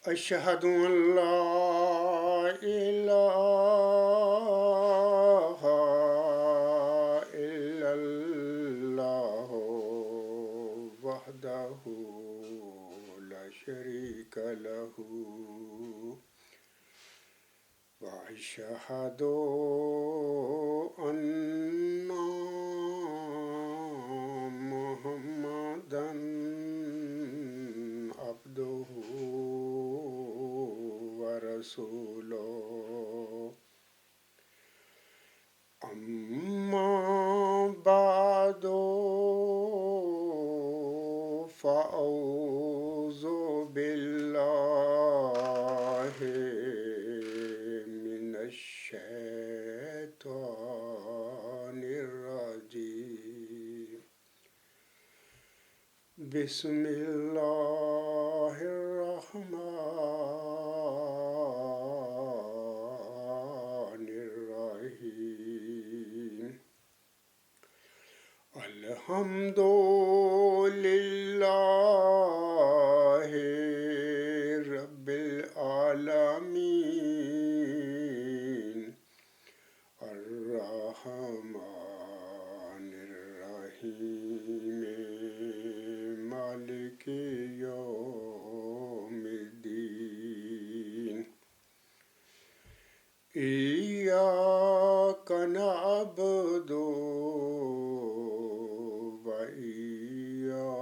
أشهد أن لا إله إلا الله وحده لا شريك له وأشهد أن محمدا عبده ورسوله أما بعد فأعوذ بالله من الشيطان الرجيم بسم الله الرحمن الرحيم الحمد لله رب العالمين الرحمن الرحيم مالك يوم الدين إياك نعبد وإياك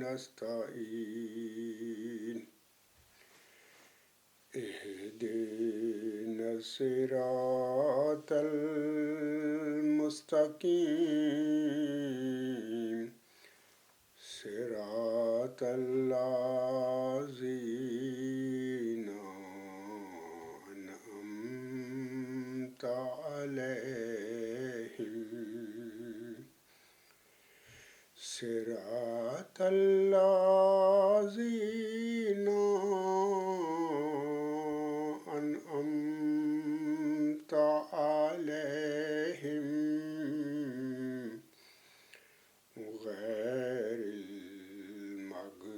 نستعين اهدنا الصراط المستقيم صراط الذين أنعمت عليهم صراط الذين أنعمت عليهم غير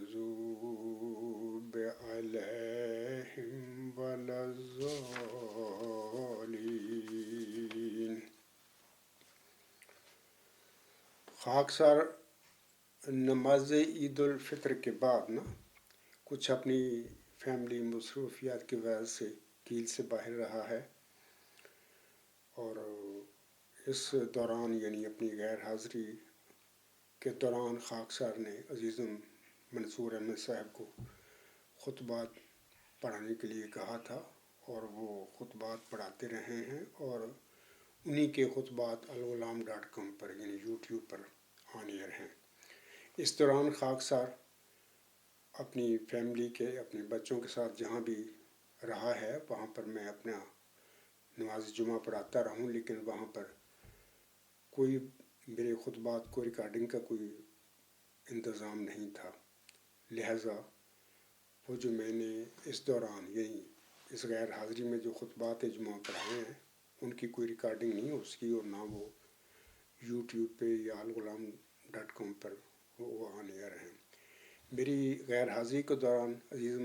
المغضوب عليهم ولا الضالين. خاکسار نماز عید الفطر کے بعد کچھ اپنی فیملی مصروفیات کی وجہ سے کیل سے باہر رہا ہے، اور اس دوران یعنی اپنی غیر حاضری کے دوران خاکسار نے عزیزم منصور احمد صاحب کو خطبات پڑھانے کے لیے کہا تھا، اور وہ خطبات پڑھاتے رہے ہیں، اور انہی کے خطبات الغلام.com پر یعنی یوٹیوب پر آن ایئر ہیں۔ اس دوران خاکسار اپنی فیملی کے اپنے بچوں کے ساتھ جہاں بھی رہا ہے وہاں پر میں اپنا نماز جمعہ پڑھاتا رہوں، لیکن وہاں پر کوئی میرے خطبات کو ریکارڈنگ کا کوئی انتظام نہیں تھا، لہٰذا وہ جو میں نے اس دوران یعنی اس غیر حاضری میں جو خطبات جمعہ پڑھائے ہیں ان کی کوئی ریکارڈنگ نہیں ہو سکی، اور نہ وہ یوٹیوب پہ یا الغلام.com پر وہ آن ایئر ہیں۔ میری غیر حاضری کے دوران عزیز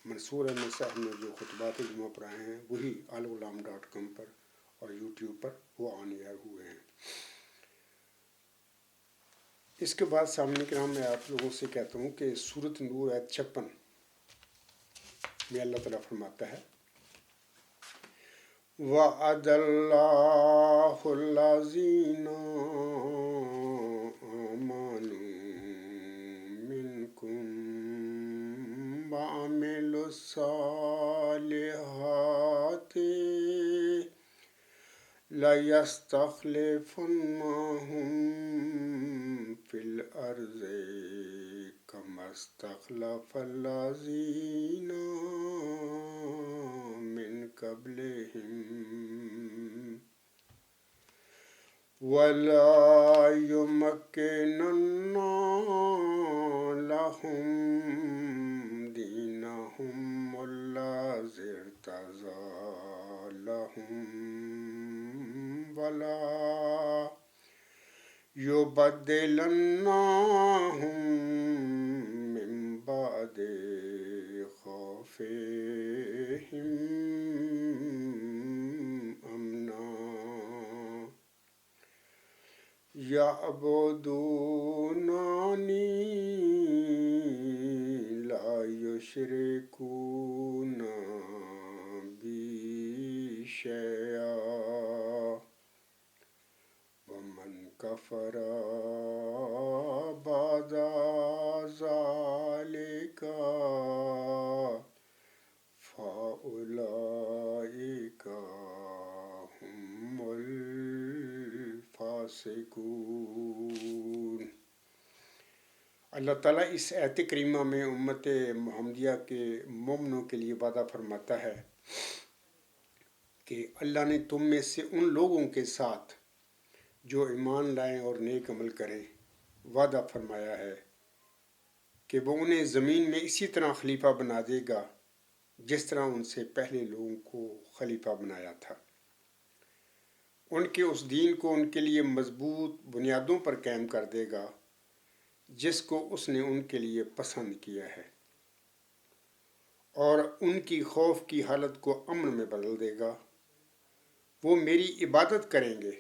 منصور احمد صاحب نے جو خطبات جمعہ پڑھائے ہیں وہی الغلام.com پر اور یوٹیوب پر وہ آن ایئر ہوئے ہیں۔ اس کے بعد سامنے کرام میں آپ لوگوں سے کہتا ہوں کہ سورۃ نور آیت 56 میں اللہ تعالیٰ فرماتا ہے وَعَدَ اللَّهُ الَّذِينَ آمَنُوا مِنكُمْ وَعَمِلُوا الصَّالِحَاتِ لَيَسْتَخْلِفَنَّهُمْ فِي الْأَرْضِ كَمَا اسْتَخْلَفَ الَّذِينَ مِنْ قَبْلِهِمْ وَلَا يُمَكِّنَنَّ لَهُمْ دِينَهُمْ الَّذِي ارْتَضَىٰ لَهُمْ وَلَا يُبَدِّلَنَّهُمْ خوفهم امنا یعبدوننی لا یشرکون بی شیئا ومن کفر بعد ذلك فأولئك هم الفاسقون۔ اللہ تعالیٰ اس آیت کریمہ میں امت محمدیہ کے مومنوں کے لیے وعدہ فرماتا ہے کہ اللہ نے تم میں سے ان لوگوں کے ساتھ جو ایمان لائیں اور نیک عمل کریں وعدہ فرمایا ہے کہ وہ انہیں زمین میں اسی طرح خلیفہ بنا دے گا جس طرح ان سے پہلے لوگوں کو خلیفہ بنایا تھا۔ ان کے اس دین کو ان کے لیے مضبوط بنیادوں پر قائم کر دے گا جس کو اس نے ان کے لیے پسند کیا ہے، اور ان کی خوف کی حالت کو امن میں بدل دے گا۔ وہ میری عبادت کریں گے،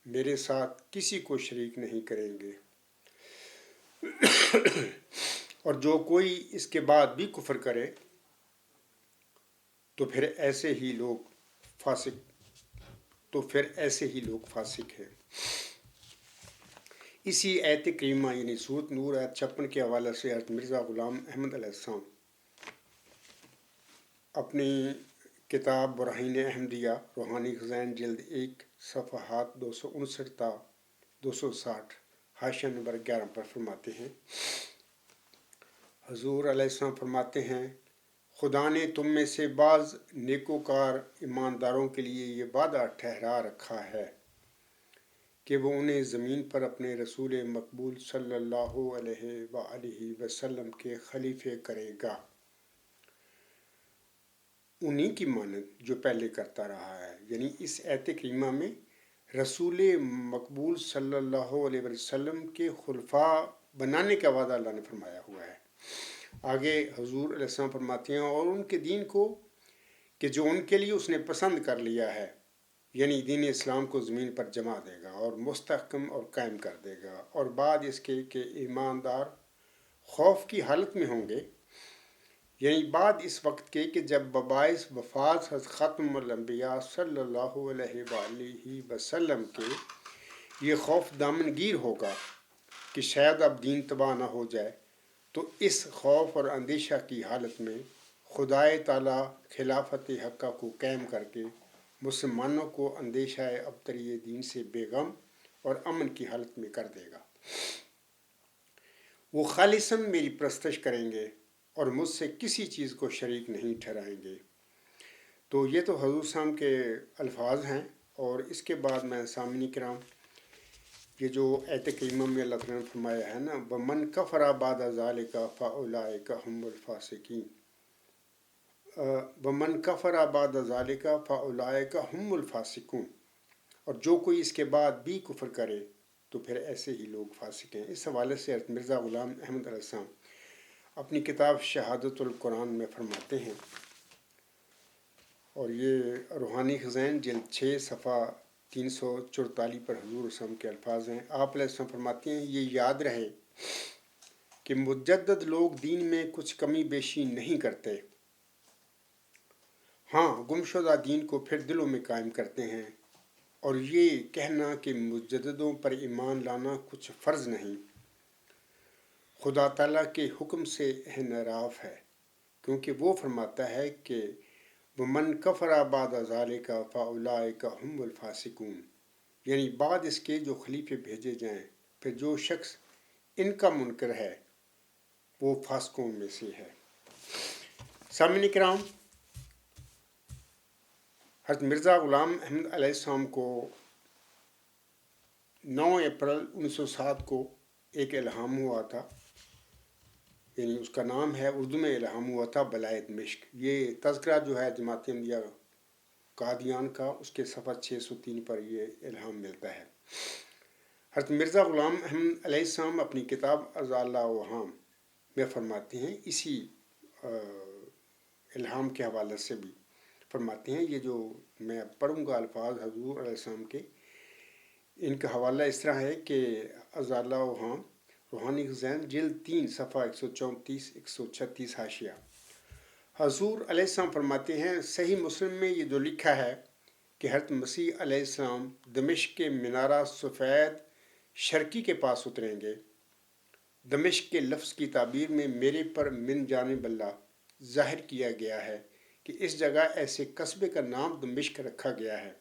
میرے ساتھ کسی کو شریک نہیں کریں گے، اور جو کوئی اس کے بعد بھی کفر کرے تو پھر ایسے ہی لوگ فاسق ہیں۔ اسی آیت کریمہ یعنی سورۃ نور آیت 56 کے حوالے سے حضرت مرزا غلام احمد علیہ السلام اپنی کتاب براہین احمدیہ روحانی خزائن جلد 1 صفحات 259 تا 260 حاشیہ نمبر 11 پر فرماتے ہیں، حضور علیہ السلام فرماتے ہیں، خدا نے تم میں سے بعض نیکوکار ایمانداروں کے لیے یہ وعدہ ٹھہرا رکھا ہے کہ وہ انہیں زمین پر اپنے رسول مقبول صلی اللہ علیہ وآلہ وسلم کے خلیفے کرے گا، انہی کی مانند جو پہلے کرتا رہا ہے۔ یعنی اس آیت کریمہ میں رسول مقبول صلی اللہ علیہ وسلم کے خلفاء بنانے کا وعدہ اللہ نے فرمایا ہوا ہے۔ آگے حضور علیہ السلام فرماتے ہیں، اور ان کے دین کو کہ جو ان کے لیے اس نے پسند کر لیا ہے، یعنی دین اسلام کو زمین پر جما دے گا اور مستحکم اور قائم کر دے گا، اور بعد اس کے کہ ایماندار خوف کی حالت میں ہوں گے، یعنی بعد اس وقت کے کہ جب بباعث وفات حضرت ختم الانبیاء صلی اللہ علیہ وآلہ وسلم کے یہ خوف دامنگیر ہوگا کہ شاید اب دین تباہ نہ ہو جائے، تو اس خوف اور اندیشہ کی حالت میں خدائے تعالیٰ خلافت حقہ کو قائم کر کے مسلمانوں کو اندیشہ ابتری دین سے بے غم اور امن کی حالت میں کر دے گا۔ وہ خالصاً میری پرستش کریں گے اور مجھ سے کسی چیز کو شریک نہیں ٹھہرائیں گے۔ تو یہ تو حضور صاحب کے الفاظ ہیں، اور اس کے بعد میں سامعین کرام یہ جو آیت کریمہ میں اللہ تعالیٰ نے فرمایا ہے نا، وَمَنْ كَفَرَ بَعْدَ ذَلِكَ فَأُولَٰئِكَ هُمُ الْفَاسِقُونَ، وَمَنْ كَفَرَ بَعْدَ ذَلِكَ فَأُولَٰئِكَ هُمُ الْفَاسِقُونَ، اور جو کوئی اس کے بعد بھی کفر کرے تو پھر ایسے ہی لوگ فاسق ہیں۔ اس حوالے سے حضرت مرزا غلام احمد علیہ السلام اپنی کتاب شہادت القرآن میں فرماتے ہیں، اور یہ روحانی خزائن جلد 6 صفحہ 344 پر حضور وسلم کے الفاظ ہیں۔ آپ علیہ السلام فرماتے ہیں، یہ یاد رہے کہ مجدد لوگ دین میں کچھ کمی بیشی نہیں کرتے، ہاں گمشدہ دین کو پھر دلوں میں قائم کرتے ہیں، اور یہ کہنا کہ مجددوں پر ایمان لانا کچھ فرض نہیں، خدا تعالیٰ کے حکم سے انحراف ہے، کیونکہ وہ فرماتا ہے کہ وَمَنْ كَفَرَ بَعْدَ ذَلِكَ فَأُولَٰئِكَ هُمُ الْفَاسِقُونَ، یعنی بعد اس کے جو خلیفے بھیجے جائیں پھر جو شخص ان کا منکر ہے وہ فاسقوں میں سے ہے۔ سامعین کرام، حضرت مرزا غلام احمد علیہ السلام کو 9 اپریل 1907 کو ایک الہام ہوا تھا، یعنی اس کا نام ہے، اردو میں الہام ہوا تھا بلائے دمشق۔ یہ تذکرہ جو ہے جماعت احمدیہ قادیان کا، اس کے صفحہ 603 پر یہ الہام ملتا ہے۔ حضرت مرزا غلام احمد علیہ السلام اپنی کتاب اضالہ اوہام میں فرماتے ہیں، اسی الہام کے حوالے سے بھی فرماتے ہیں. یہ جو میں پڑھوں گا الفاظ حضور علیہ السلام کے، ان کا حوالہ اس طرح ہے کہ ازالہ اوہام روحانی خزائن جلد 3 صفحہ 134 136 حاشیہ. حضور علیہ السلام فرماتے ہیں صحیح مسلم میں یہ جو لکھا ہے کہ حضرت مسیح علیہ السلام دمشق کے منارہ سفید شرقی کے پاس اتریں گے. دمشق کے لفظ کی تعبیر میں میرے پر من جانب اللہ ظاہر کیا گیا ہے کہ اس جگہ ایسے قصبے کا نام دمشق رکھا گیا ہے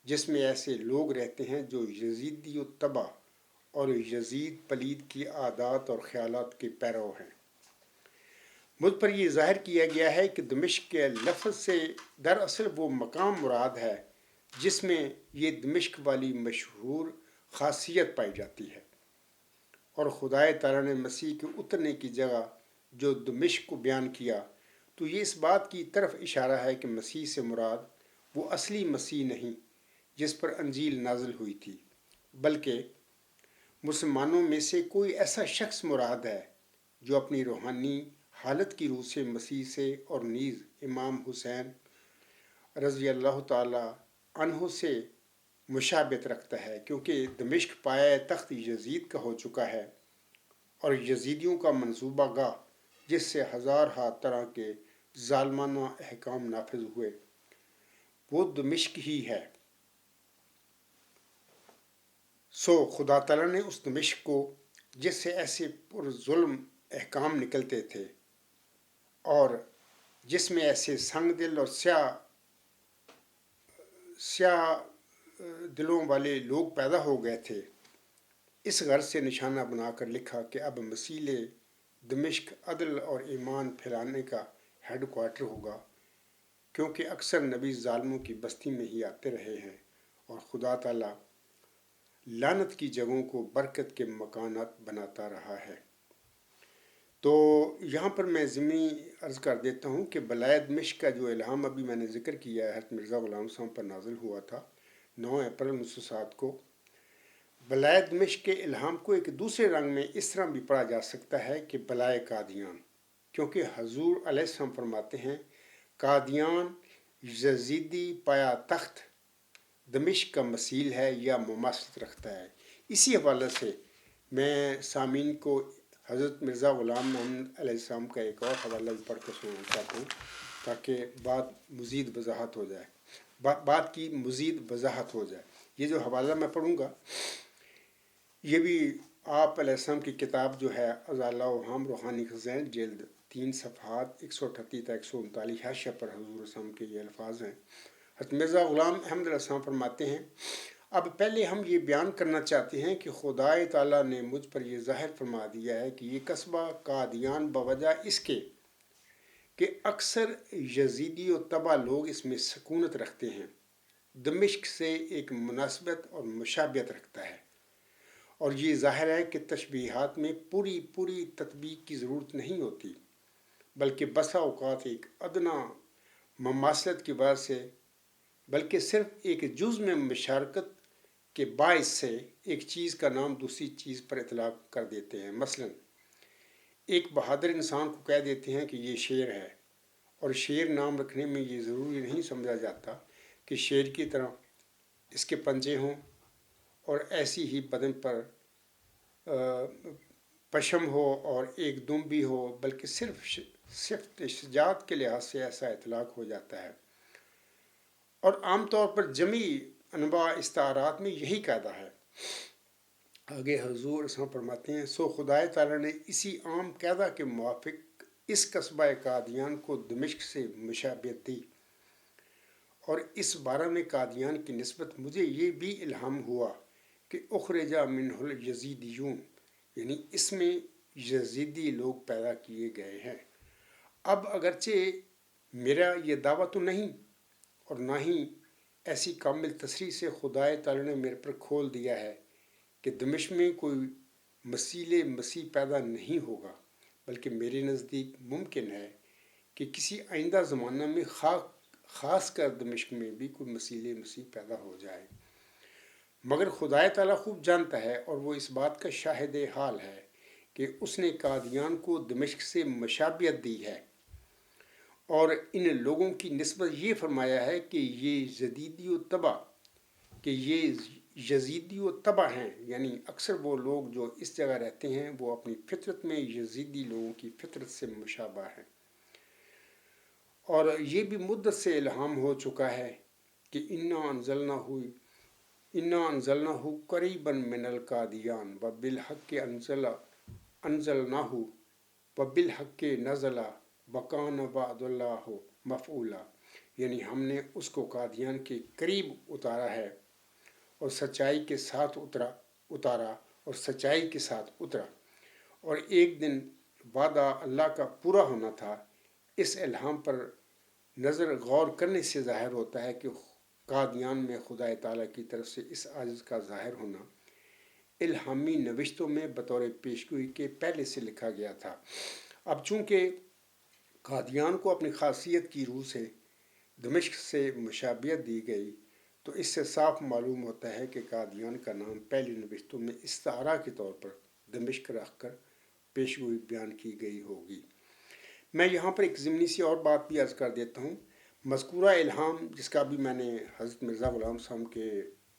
جس میں ایسے لوگ رہتے ہیں جو یزیدی و تبع اور یزید پلید کی عادات اور خیالات کے پیرو ہیں. مجھ پر یہ ظاہر کیا گیا ہے کہ دمشق کے لفظ سے دراصل وہ مقام مراد ہے جس میں یہ دمشق والی مشہور خاصیت پائی جاتی ہے، اور خدائے تعالیٰ نے مسیح کے اترنے کی جگہ جو دمشق کو بیان کیا تو یہ اس بات کی طرف اشارہ ہے کہ مسیح سے مراد وہ اصلی مسیح نہیں جس پر انجیل نازل ہوئی تھی، بلکہ مسلمانوں میں سے کوئی ایسا شخص مراد ہے جو اپنی روحانی حالت کی روح سے مسیح سے اور نیز امام حسین رضی اللہ تعالی عنہ سے مشابہت رکھتا ہے، کیونکہ دمشق پایہ تخت یزید کا ہو چکا ہے اور یزیدیوں کا منصوبہ گاہ جس سے ہزارہا طرح کے ظالمانہ احکام نافذ ہوئے وہ دمشق ہی ہے. خدا تعالیٰ نے اس دمشق کو جس سے ایسے پر ظلم احکام نکلتے تھے اور جس میں ایسے سنگ دل اور سیاہ دلوں والے لوگ پیدا ہو گئے تھے، اس غرض سے نشانہ بنا کر لکھا کہ اب مسیل دمشق عدل اور ایمان پھیلانے کا ہیڈ کوارٹر ہوگا، کیونکہ اکثر نبی ظالموں کی بستی میں ہی آتے رہے ہیں اور خدا تعالیٰ لعنت کی جگہوں کو برکت کے مکانات بناتا رہا ہے. تو یہاں پر میں ضمنی عرض کر دیتا ہوں کہ بلائے دمشق کا جو الہام ابھی میں نے ذکر کیا ہے حضرت مرزا غلام صاحب پر نازل ہوا تھا 9 اپریل 1907 کو. بلائے دمشق کے الہام کو ایک دوسرے رنگ میں اس طرح بھی پڑھا جا سکتا ہے کہ بلائے قادیان، کیونکہ حضور علیہ السلام فرماتے ہیں قادیان یزیدی پایا تخت دمشق کا مثیل ہے یا مماثلت رکھتا ہے. اسی حوالے سے میں سامعین کو حضرت مرزا غلام محمد علیہ السلام کا ایک اور حوالہ بھی پڑھ کر سنانا چاہتا ہوں تاکہ بات کی مزید وضاحت ہو جائے. یہ جو حوالہ میں پڑھوں گا یہ بھی آپ علیہ السلام کی کتاب جو ہے ازالہ اوہام روحانی خزائن جلد 3 صفحات 138 تا 139 حاشیہ پر حضور السلام کے یہ الفاظ ہیں. حضرت مرزا غلام احمد علیہ السلام فرماتے ہیں اب پہلے ہم یہ بیان کرنا چاہتے ہیں کہ خدائے تعالیٰ نے مجھ پر یہ ظاہر فرما دیا ہے کہ یہ قصبہ قادیان بوجہ اس کے کہ اکثر یزیدی و تبع لوگ اس میں سکونت رکھتے ہیں دمشق سے ایک مناسبت اور مشابہت رکھتا ہے، اور یہ ظاہر ہے کہ تشبیہات میں پوری تطبیق کی ضرورت نہیں ہوتی، بلکہ بسا اوقات ایک ادنا مماثلت کی وجہ سے بلکہ صرف ایک جز میں مشارکت کے باعث سے ایک چیز کا نام دوسری چیز پر اطلاق کر دیتے ہیں. مثلا ایک بہادر انسان کو کہہ دیتے ہیں کہ یہ شیر ہے، اور شیر نام رکھنے میں یہ ضروری نہیں سمجھا جاتا کہ شیر کی طرح اس کے پنجے ہوں اور ایسی ہی بدن پر پشم ہو اور ایک دم بھی ہو، بلکہ صرف شجاعت کے لحاظ سے ایسا اطلاق ہو جاتا ہے. اور عام طور پر جمعی انواع استعارات میں یہی قاعدہ ہے. آگے حضور اسلام فرماتے ہیں خدائے تعالیٰ نے اسی عام قاعدہ کے موافق اس قصبہ قادیان کو دمشق سے مشابہت دی، اور اس بارہ میں قادیان کی نسبت مجھے یہ بھی الہام ہوا کہ اخرج منہ الیزیدیون، یعنی اس میں یزیدی لوگ پیدا کیے گئے ہیں. اب اگرچہ میرا یہ دعویٰ تو نہیں اور نہ ہی ایسی کامل تصریح سے خدائے تعالیٰ نے میرے پر کھول دیا ہے کہ دمشق میں کوئی مسیح پیدا نہیں ہوگا، بلکہ میرے نزدیک ممکن ہے کہ کسی آئندہ زمانہ میں خاص کر دمشق میں بھی کوئی مسیح پیدا ہو جائے. مگر خدائے تعالیٰ خوب جانتا ہے اور وہ اس بات کا شاہد حال ہے کہ اس نے قادیان کو دمشق سے مشابہت دی ہے، اور ان لوگوں کی نسبت یہ فرمایا ہے کہ یہ یزیدی و تبع ہیں، یعنی اکثر وہ لوگ جو اس جگہ رہتے ہیں وہ اپنی فطرت میں یزیدی لوگوں کی فطرت سے مشابہ ہیں، اور یہ بھی مدت سے الہام ہو چکا ہے کہ انا انزلناہ قریبا من القادیان وبالحق انزلناہ وبالحق نزل وکان وعد اللہ مفعولا، یعنی ہم نے اس کو قادیان کے قریب اتارا ہے اور سچائی کے ساتھ اتارا اور ایک دن وعدہ اللہ کا پورا ہونا تھا۔ اس الہام پر نظر غور کرنے سے ظاہر ہوتا ہے کہ قادیان میں خدا تعالیٰ کی طرف سے اس عجز کا ظاہر ہونا الہامی نوشتوں میں بطور پیشگوئی کے پہلے سے لکھا گیا تھا۔ اب چونکہ قادیان کو اپنی خاصیت کی روح سے دمشق سے مشابہت دی گئی، تو اس سے صاف معلوم ہوتا ہے کہ قادیان کا نام پہلی نوشتوں میں استعارہ کے طور پر دمشق رکھ کر پیشگوئی بیان کی گئی ہوگی۔ میں یہاں پر ایک ضمنی سی اور بات بھی عرض کر دیتا ہوں۔ مذکورہ الہام، جس کا بھی میں نے حضرت مرزا غلام صاحب کے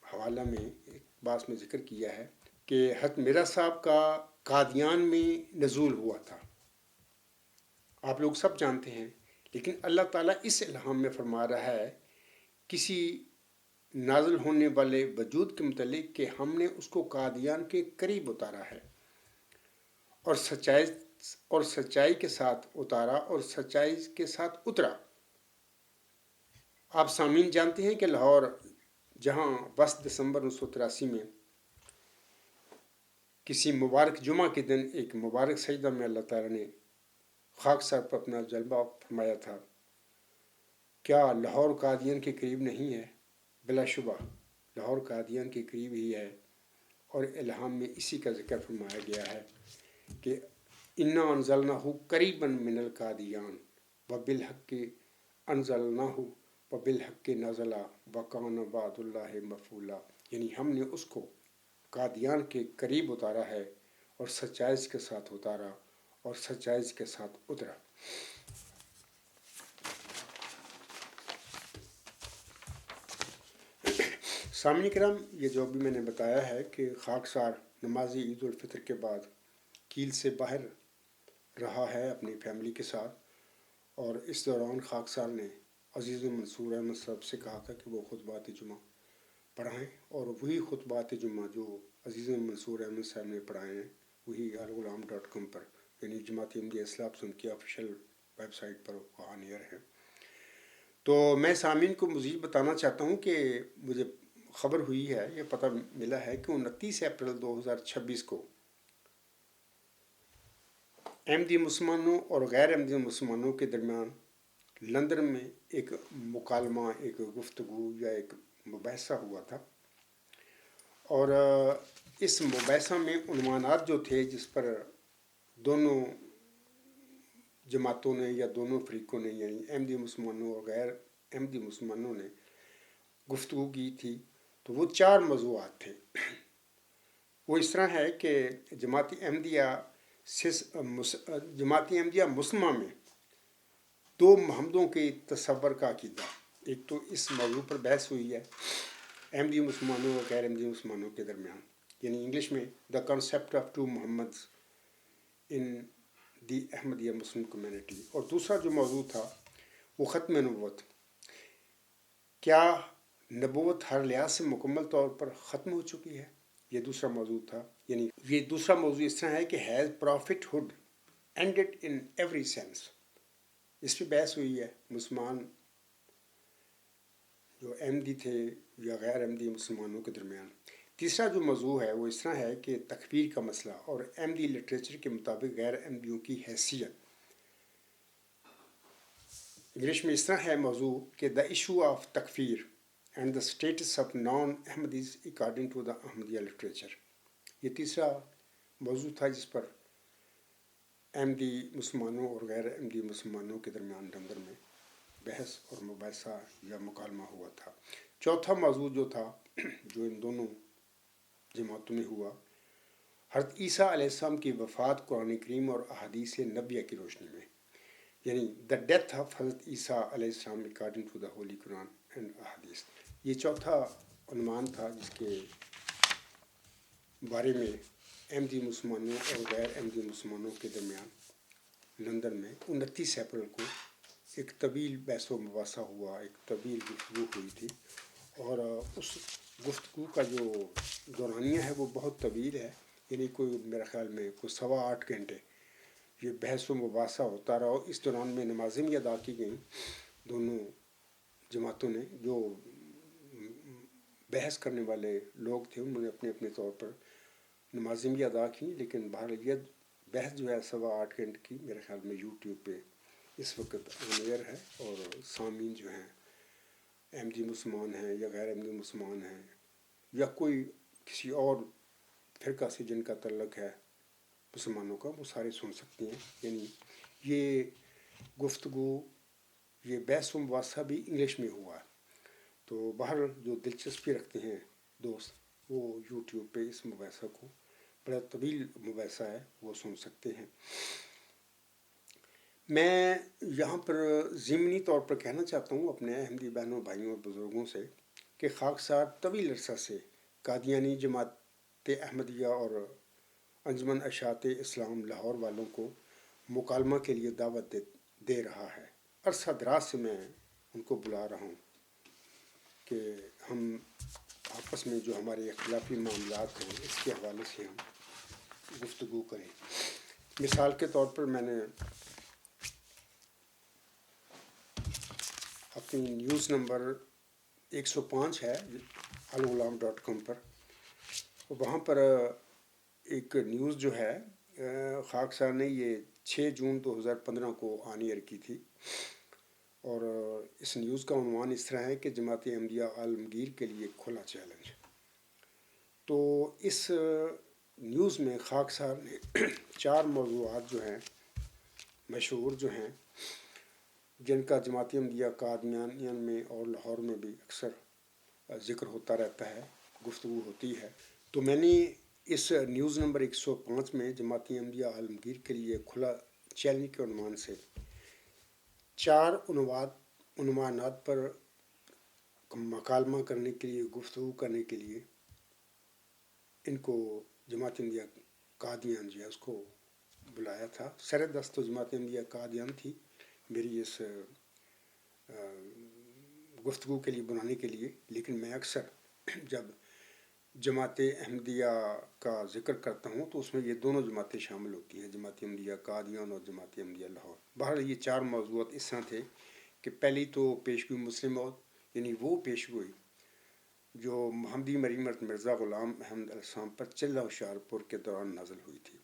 حوالہ میں ایک بات میں ذکر کیا ہے کہ حضرت مرزا صاحب کا قادیان میں نزول ہوا تھا، آپ لوگ سب جانتے ہیں، لیکن اللہ تعالیٰ اس الہام میں فرما رہا ہے کسی نازل ہونے والے وجود کے متعلق کہ ہم نے اس کو قادیان کے قریب اتارا ہے اور سچائی کے ساتھ اتارا اور سچائی کے ساتھ اترا۔ آپ سامعین جانتے ہیں کہ لاہور، جہاں 10 دسمبر 1983 میں کسی مبارک جمعہ کے دن ایک مبارک سجدہ میں اللہ تعالیٰ نے خاک سر پر اپنا جلوہ فرمایا تھا، کیا لاہور قادیان کے قریب نہیں ہے؟ بلا شبہ لاہور قادیان کے قریب ہی ہے، اور الہام میں اسی کا ذکر فرمایا گیا ہے کہ انا انزلناہ قریبا من القادیان وبالحق انزلناہ وبالحق نزل وکان وعد اللہ مفعولا، یعنی ہم نے اس کو قادیان کے قریب اتارا ہے اور سچائی کے ساتھ اتارا اور سچائی کے ساتھ اترا۔ سامعین کرام، یہ جو بھی میں نے بتایا ہے کہ خاکسار نماز عید الفطر کے بعد کیل سے باہر رہا ہے اپنی فیملی کے ساتھ، اور اس دوران خاکسار نے عزیز منصور احمد صاحب سے کہا تھا کہ وہ خطبات جمعہ پڑھائیں، اور وہی خطبات جمعہ جو عزیز منصور احمد صاحب نے پڑھائے ہیں وہی alghulam.com پر، یعنی جماعت احمدیہ اصلاح پسند کی آفیشیل ویب سائٹ پر آن ایئر ہے۔ تو میں سامعین کو مزید بتانا چاہتا ہوں کہ مجھے خبر ہوئی ہے، یہ پتہ ملا ہے کہ 29 اپریل 2026 کو احمدی مسلمانوں اور غیر احمدی مسلمانوں کے درمیان لندن میں ایک مکالمہ، ایک گفتگو یا ایک مباحثہ ہوا تھا، اور اس مباحثہ میں عنوانات جو تھے جس پر دونوں جماعتوں نے یا دونوں فریقوں نے، یعنی احمدی مسلمانوں اور غیر احمدی مسلمانوں نے گفتگو کی تھی، تو وہ 4 موضوعات تھے۔ وہ اس طرح ہے کہ جماعت احمدیہ مسلمہ میں 2 محمدوں کے تصور کا عقیدہ، ایک تو اس موضوع پر بحث ہوئی ہے احمدی مسلمانوں اور غیر احمدی مسلمانوں کے درمیان، یعنی انگلش میں the concept of 2 Muhammads in the Ahmadiyya Muslim community, اور دوسرا جو موضوع تھا وہ ختم نبوت، کیا نبوت ہر لحاظ سے مکمل طور پر ختم ہو چکی ہے، یہ دوسرا موضوع تھا۔ یعنی یہ دوسرا موضوع اس طرح ہے کہ his prophethood ended in every sense, اس پہ بحث ہوئی ہے مسلمان جو احمدی تھے یا غیر احمدی مسلمانوں کے درمیان۔ تیسرا جو موضوع ہے وہ اس طرح ہے کہ تکفیر کا مسئلہ اور احمدی لٹریچر کے مطابق غیر احمدیوں کی حیثیت، انگلش میں اس طرح ہے موضوع کہ دا ایشو آف تکفیر and the status of non Ahmadis according to the Ahmadiyya literature, یہ تیسرا موضوع تھا جس پر احمدی مسلمانوں اور غیر احمدی مسلمانوں کے درمیان لندن میں بحث اور مباحثہ یا مکالمہ ہوا تھا۔ چوتھا موضوع جو تھا جو ان دونوں جماعتوں میں ہوا، حضرت عیسیٰ علیہ السلام کی وفات قرآن کریم اور احادیث نبویہ کی روشنی میں، یعنی دا ڈیتھ آف حضرت عیسیٰ علیہ السلام according to the holy Quran and احادیث. یہ چوتھا عنوان تھا جس کے بارے میں احمدی مسلمانوں اور غیر احمدی مسلمانوں کے درمیان لندن میں 29 اپریل کو ایک طویل بحث و مباحثہ ہوا، ایک طویل گفتگو ہوئی تھی. اور اس گفتگو کا جو دورانیہ ہے وہ بہت طویل ہے، یعنی کوئی میرے خیال میں کوئی 8.25 گھنٹے یہ بحث و مباحثہ ہوتا رہا. اس دوران میں نمازیں بھی ادا کی گئیں. دونوں جماعتوں نے جو بحث کرنے والے لوگ تھے انہوں نے اپنے اپنے طور پر نمازیں بھی ادا کی، لیکن بہرحال یہ بحث جو ہے 8.25 گھنٹے کی میرے خیال میں یوٹیوب پہ اس وقت آن ہے. اور سامعین جو ہیں احمدی مسلمان ہیں یا غیر احمدی مسلمان ہیں یا کوئی کسی اور فرقہ سے جن کا تعلق ہے مسلمانوں کا، وہ سارے سن سکتے ہیں. یعنی یہ گفتگو، یہ بحث و مباحثہ بھی انگلش میں ہوا ہے. تو بہر جو دلچسپی رکھتے ہیں دوست وہ یوٹیوب پہ اس مباحثہ کو، بڑا طویل مباحثہ ہے، وہ سن سکتے ہیں. میں یہاں پر ضمنی طور پر کہنا چاہتا ہوں اپنے احمدی بہنوں بھائیوں اور بزرگوں سے کہ خاکسار طویل عرصہ سے قادیانی جماعت احمدیہ اور انجمن اشاعت اسلام لاہور والوں کو مکالمہ کے لیے دعوت دے رہا ہے. عرصہ دراز سے میں ان کو بلا رہا ہوں کہ ہم آپس میں جو ہمارے اختلافی معاملات ہیں اس کے حوالے سے ہم گفتگو کریں. مثال کے طور پر میں نے اپنی نیوز نمبر 105 ہے الغلام.com پر، وہاں پر ایک نیوز جو ہے خاکسار نے یہ 6 جون 2015 کو آن ایئر کی تھی. اور اس نیوز کا عنوان اس طرح ہے کہ جماعت احمدیہ عالمگیر کے لیے کھلا چیلنج. تو اس نیوز میں خاکسار نے 4 موضوعات جو ہیں مشہور جو ہیں، جن کا جماعت احمدیہ قادیان میں اور لاہور میں بھی اکثر ذکر ہوتا رہتا ہے، گفتگو ہوتی ہے. تو میں نے اس نیوز نمبر 105 میں جماعت احمدیہ عالمگیر کے لیے کھلا چیلنج کے عنوان سے 4 عنوانات پر مکالمہ کرنے کے لیے، گفتگو کرنے کے لیے ان کو جماعت احمدیہ قادیان جو ہے اس کو بلایا تھا. سر دست تو جماعت احمدیہ قادیان تھی میری اس گفتگو کے لیے بنانے کے لیے، لیکن میں اکثر جب جماعت احمدیہ کا ذکر کرتا ہوں تو اس میں یہ دونوں جماعتیں شامل ہوتی ہیں، جماعت احمدیہ قادیان اور جماعت احمدیہ لاہور. بہرحال یہ 4 موضوعات اس طرح تھے کہ پہلی تو پیشگوئی مسلم موعود، یعنی وہ پیشگوئی جو محمدی مریمت مرزا غلام احمد علیہ السلام پر چلہ ہوشیارپور کے دوران نازل ہوئی تھی،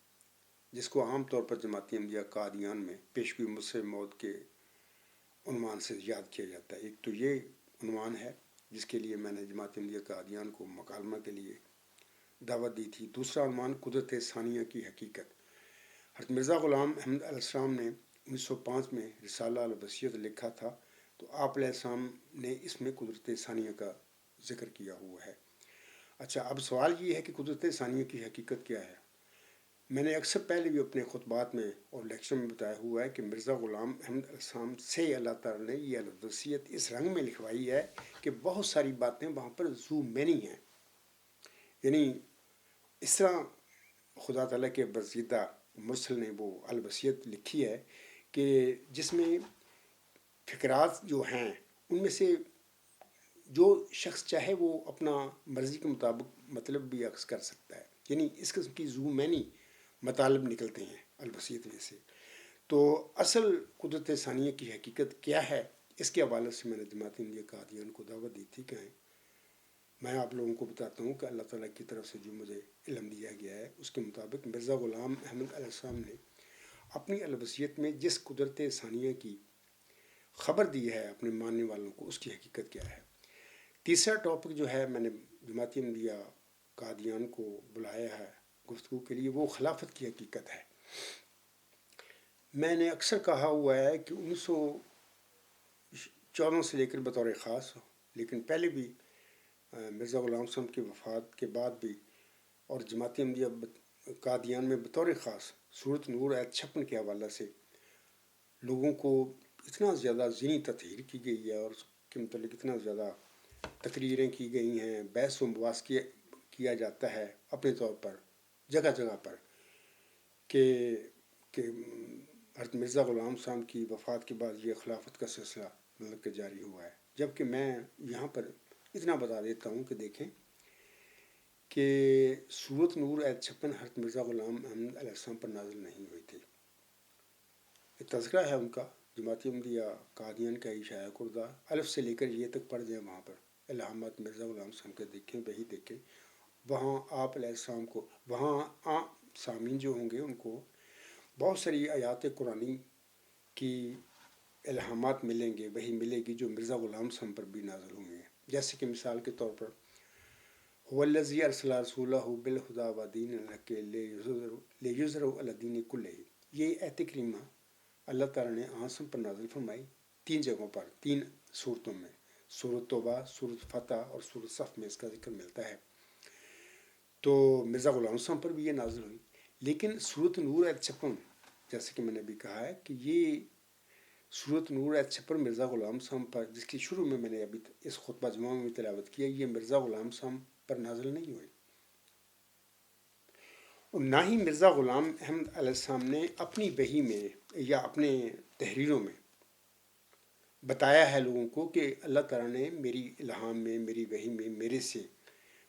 جس کو عام طور پر جماعت احمدیہ قادیان میں پیشگوئی مسلم موعود کے عنوان سے یاد کیا جاتا ہے. ایک تو یہ عنوان ہے جس کے لیے میں نے جماعت احمدیہ قادیان کو مکالمہ کے لیے دعوت دی تھی. دوسرا عنوان قدرت ثانیہ کی حقیقت. حضرت مرزا غلام احمد علیہ السلام نے 1905 میں رسالہ الوصیت لکھا تھا، تو آپ علیہ السلام نے اس میں قدرت ثانیہ کا ذکر کیا ہوا ہے. اچھا، اب سوال یہ ہے کہ قدرت ثانیہ کی حقیقت کیا ہے. میں نے اکثر پہلے بھی اپنے خطبات میں اور لیکچر میں بتایا ہوا ہے کہ مرزا غلام احمد علیہ السلام سے اللہ تعالیٰ نے یہ الوصیت اس رنگ میں لکھوائی ہے کہ بہت ساری باتیں وہاں پر زو مینی ہیں. یعنی اس طرح خدا تعالیٰ کے برگزیدہ مرسل نے وہ الوصیت لکھی ہے کہ جس میں فقرات جو ہیں ان میں سے جو شخص چاہے وہ اپنا مرضی کے مطابق مطلب بھی عکس کر سکتا ہے. یعنی اس قسم کی زو مینی مطالب نکلتے ہیں الوصیت میں سے. تو اصل قدرت ثانیہ کی حقیقت کیا ہے، اس کے حوالے سے میں نے جماعت احمدیہ قادیان کو دعوت دی تھی کہ میں آپ لوگوں کو بتاتا ہوں کہ اللہ تعالیٰ کی طرف سے جو مجھے علم دیا گیا ہے اس کے مطابق مرزا غلام احمد علیہ السلام نے اپنی الوصیت میں جس قدرت ثانیہ کی خبر دی ہے اپنے ماننے والوں کو، اس کی حقیقت کیا ہے. تیسرا ٹاپک جو ہے میں نے جماعت احمدیہ قادیان کو بلایا ہے گفتگو کے لیے، وہ خلافت کی حقیقت ہے. میں نے اکثر کہا ہوا ہے کہ 1914 سے لے کر بطور خاص، لیکن پہلے بھی مرزا غلام صاحب کی وفات کے بعد بھی اور جماعت احمدیہ قادیان میں بطور خاص صورت نور آیت 56 کے حوالے سے لوگوں کو اتنا زیادہ ذہنی تطہیر کی گئی ہے اور اس کے متعلق اتنا زیادہ تقریریں کی گئی ہیں، بحث و مباحث کیا جاتا ہے اپنے طور پر جگہ جگہ پر کہ کہ حضرت مرزا غلام صاحب کی وفات کے بعد یہ خلافت کا سلسلہ مطلب کہ جاری ہوا ہے، جبکہ میں یہاں پر اتنا بتا دیتا ہوں کہ دیکھیں کہ سورت نور آیت 56 حضرت مرزا غلام احمد علیہ السلام پر نازل نہیں ہوئی تھی. یہ تذکرہ ہے ان کا، جماعت احمدیہ قادیان کا ہی شائع کردہ، الف سے لے کر یہ تک پڑھ دیں، وہاں پر الہامات مرزا غلام صاحب کے دیکھیں، وہی دیکھیں. وہاں آپ علیہ السلام کو، وہاں سامعین جو ہوں گے ان کو بہت ساری آیات قرآنی کی الہامات ملیں گے، وہی ملے گی جو مرزا غلام صاحب پر بھی نازل ہوئی ہیں. جیسے کہ مثال کے طور پر هو الذی ارسل رسولہ بالہدی ودین الحق لیظہرہ علی الدین کلہ، یہ آیت کریمہ اللہ تعالیٰ نے آسم پر نازل فرمائی 3 جگہوں پر، 3 صورتوں میں، سورۃ توبہ، سورۃ فتح اور سورۃ صف میں اس کا ذکر ملتا ہے. تو مرزا غلام صاحب پر بھی یہ نازل ہوئی. لیکن سورۃ نور آیت 56، جیسے کہ میں نے ابھی کہا ہے کہ یہ سورۃ نور آیت 56 مرزا غلام صاحب پر، جس کی شروع میں نے ابھی اس خطبہ جمعہ میں تلاوت کیا، یہ مرزا غلام صاحب پر نازل نہیں ہوئی. اور نہ ہی مرزا غلام احمد علیہ السلام نے اپنی وحی میں یا اپنے تحریروں میں بتایا ہے لوگوں کو کہ اللہ تعالیٰ نے میری الہام میں، میری وحی میں میرے سے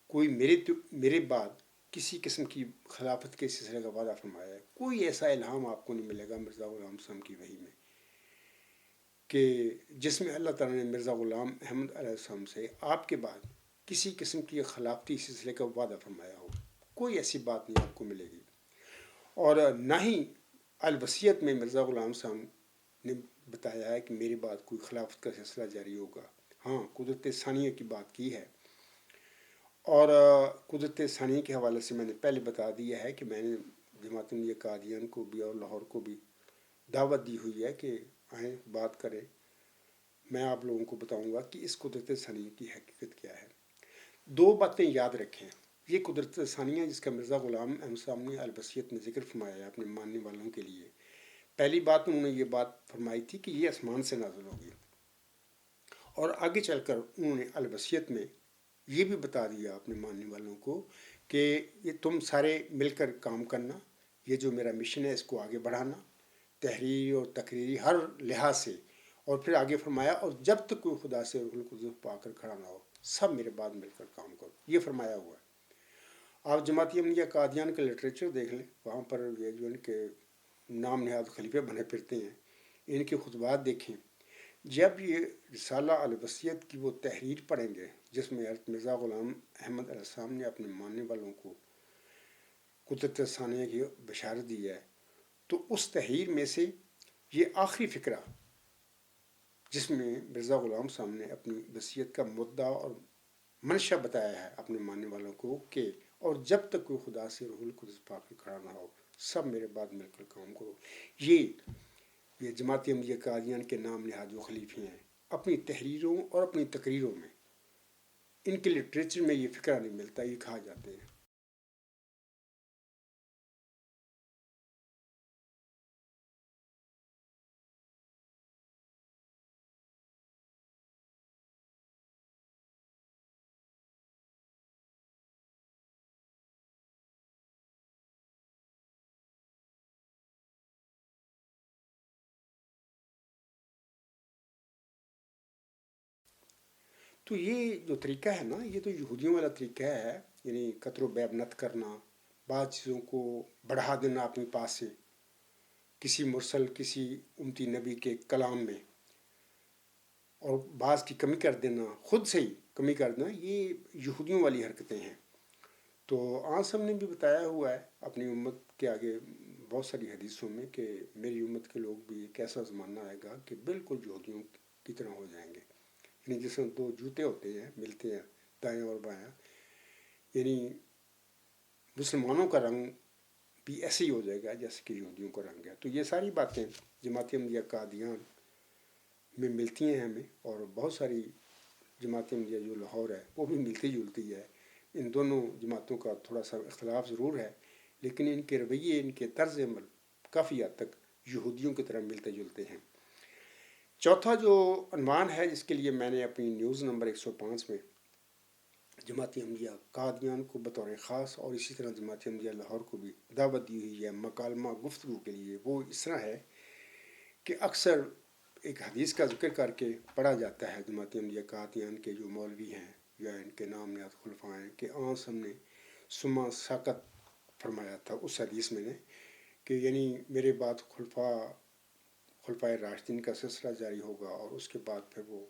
کوئی میرے بعد کسی قسم کی خلافت کے سلسلے کا وعدہ فرمایا ہے. کوئی ایسا الہام آپ کو نہیں ملے گا مرزا غلام صاحب کی وحی میں کہ جس میں اللہ تعالیٰ نے مرزا غلام احمد علیہ السلام سے آپ کے بعد کسی قسم کی خلافتی سلسلے کا وعدہ فرمایا ہو. کوئی ایسی بات نہیں آپ کو ملے گی. اور نہ ہی الوصیت میں مرزا غلام صاحب نے بتایا ہے کہ میرے بعد کوئی خلافت کا سلسلہ جاری ہوگا. ہاں، قدرت ثانیہ کی بات کی ہے، اور قدرت ثانیہ کے حوالے سے میں نے پہلے بتا دیا ہے کہ میں نے جماعت احمدیہ قادیان کو بھی اور لاہور کو بھی دعوت دی ہوئی ہے کہ آئیں بات کریں. میں آپ لوگوں کو بتاؤں گا کہ اس قدرت ثانیہ کی حقیقت کیا ہے. 2 باتیں یاد رکھیں. یہ قدرت ثانیہ جس کا مرزا غلام احمد صاحب نے الوصیت میں ذکر فرمایا ہے اپنے ماننے والوں کے لیے، پہلی بات انہوں نے یہ بات فرمائی تھی کہ یہ آسمان سے نازل ہوگی، اور آگے چل کر انہوں نے الوصیت میں یہ بھی بتا دیا اپنے ماننے والوں کو کہ یہ تم سارے مل کر کام کرنا، یہ جو میرا مشن ہے اس کو آگے بڑھانا، تحریری اور تقریری ہر لحاظ سے. اور پھر آگے فرمایا اور جب تک کوئی خدا سے روح القدس پا کر کھڑا نہ ہو سب میرے بعد مل کر کام کرو، یہ فرمایا ہوا ہے. آپ جماعت احمدیہ قادیان کا لٹریچر دیکھ لیں، وہاں پر یہ جو ان کے نام نہاد خلیفے بنے پھرتے ہیں، ان کے خطبات دیکھیں. جب یہ رسالہ الوصیت کی وہ تحریر پڑھیں گے جس میں حضرت مرزا غلام احمد علیہ السلام نے اپنے ماننے والوں کو قدرت ثانیہ کی بشارت دی ہے، تو اس تحریر میں سے یہ آخری فقرہ جس میں مرزا غلام صاحب نے اپنی وصیت کا مدعا اور منشا بتایا ہے اپنے ماننے والوں کو کہ اور جب تک کوئی خدا سے روح القدس پا کر کھڑا نہ ہو سب میرے بعد مل کر کام کرو. یہ جماعت احمدیہ قادیان کے نام نہاد جو خلیفے ہیں اپنی تحریروں اور اپنی تقریروں میں، ان کے لٹریچر میں یہ فقرہ نہیں ملتا، یہ کھا جاتے ہیں. تو یہ جو طریقہ ہے نا، یہ تو یہودیوں والا طریقہ ہے، یعنی قطر و بیب نت کرنا، بعض چیزوں کو بڑھا دینا اپنے پاس سے کسی مرسل کسی امتی نبی کے کلام میں، اور بعض کی کمی کر دینا، خود سے ہی کمی کر دینا، یہ یہودیوں والی حرکتیں ہیں. تو آن نے بھی بتایا ہوا ہے اپنی امت کے آگے بہت ساری حدیثوں میں کہ میری امت کے لوگ بھی ایک ایسا زمانہ آئے گا کہ بالکل یہودیوں کی طرح ہو جائیں گے، یعنی جس میں 2 جوتے ہوتے ہیں ملتے ہیں دائیں اور بایاں، یعنی مسلمانوں کا رنگ بھی ایسے ہی ہو جائے گا جیسے کہ یہودیوں کا رنگ ہے. تو یہ ساری باتیں جماعت احمدیہ قادیان میں ملتی ہیں ہمیں، اور بہت ساری جماعت احمدیہ جو لاہور ہے وہ بھی ملتی جلتی ہے. ان دونوں جماعتوں کا تھوڑا سا اختلاف ضرور ہے، لیکن ان کے رویے، ان کے طرز عمل کافی حد تک یہودیوں کی طرح ملتے جلتے ہیں۔ چوتھا جو عنوان ہے جس کے لیے میں نے اپنی نیوز نمبر 105 میں جماعت احمدیہ قادیان کو بطور خاص اور اسی طرح جماعت احمدیہ لاہور کو بھی دعوت دی ہوئی ہے مکالمہ گفتگو کے لیے، وہ اس طرح ہے کہ اکثر ایک حدیث کا ذکر کر کے پڑھا جاتا ہے جماعت احمدیہ قادیان کے جو مولوی ہیں یا ان کے نام نہاد خلفاء ہیں کہ ہم نے سما ساکت فرمایا تھا اس حدیث میں نے کہ یعنی میرے بعد خلفائے راشدین کا سلسلہ جاری ہوگا اور اس کے بعد پھر وہ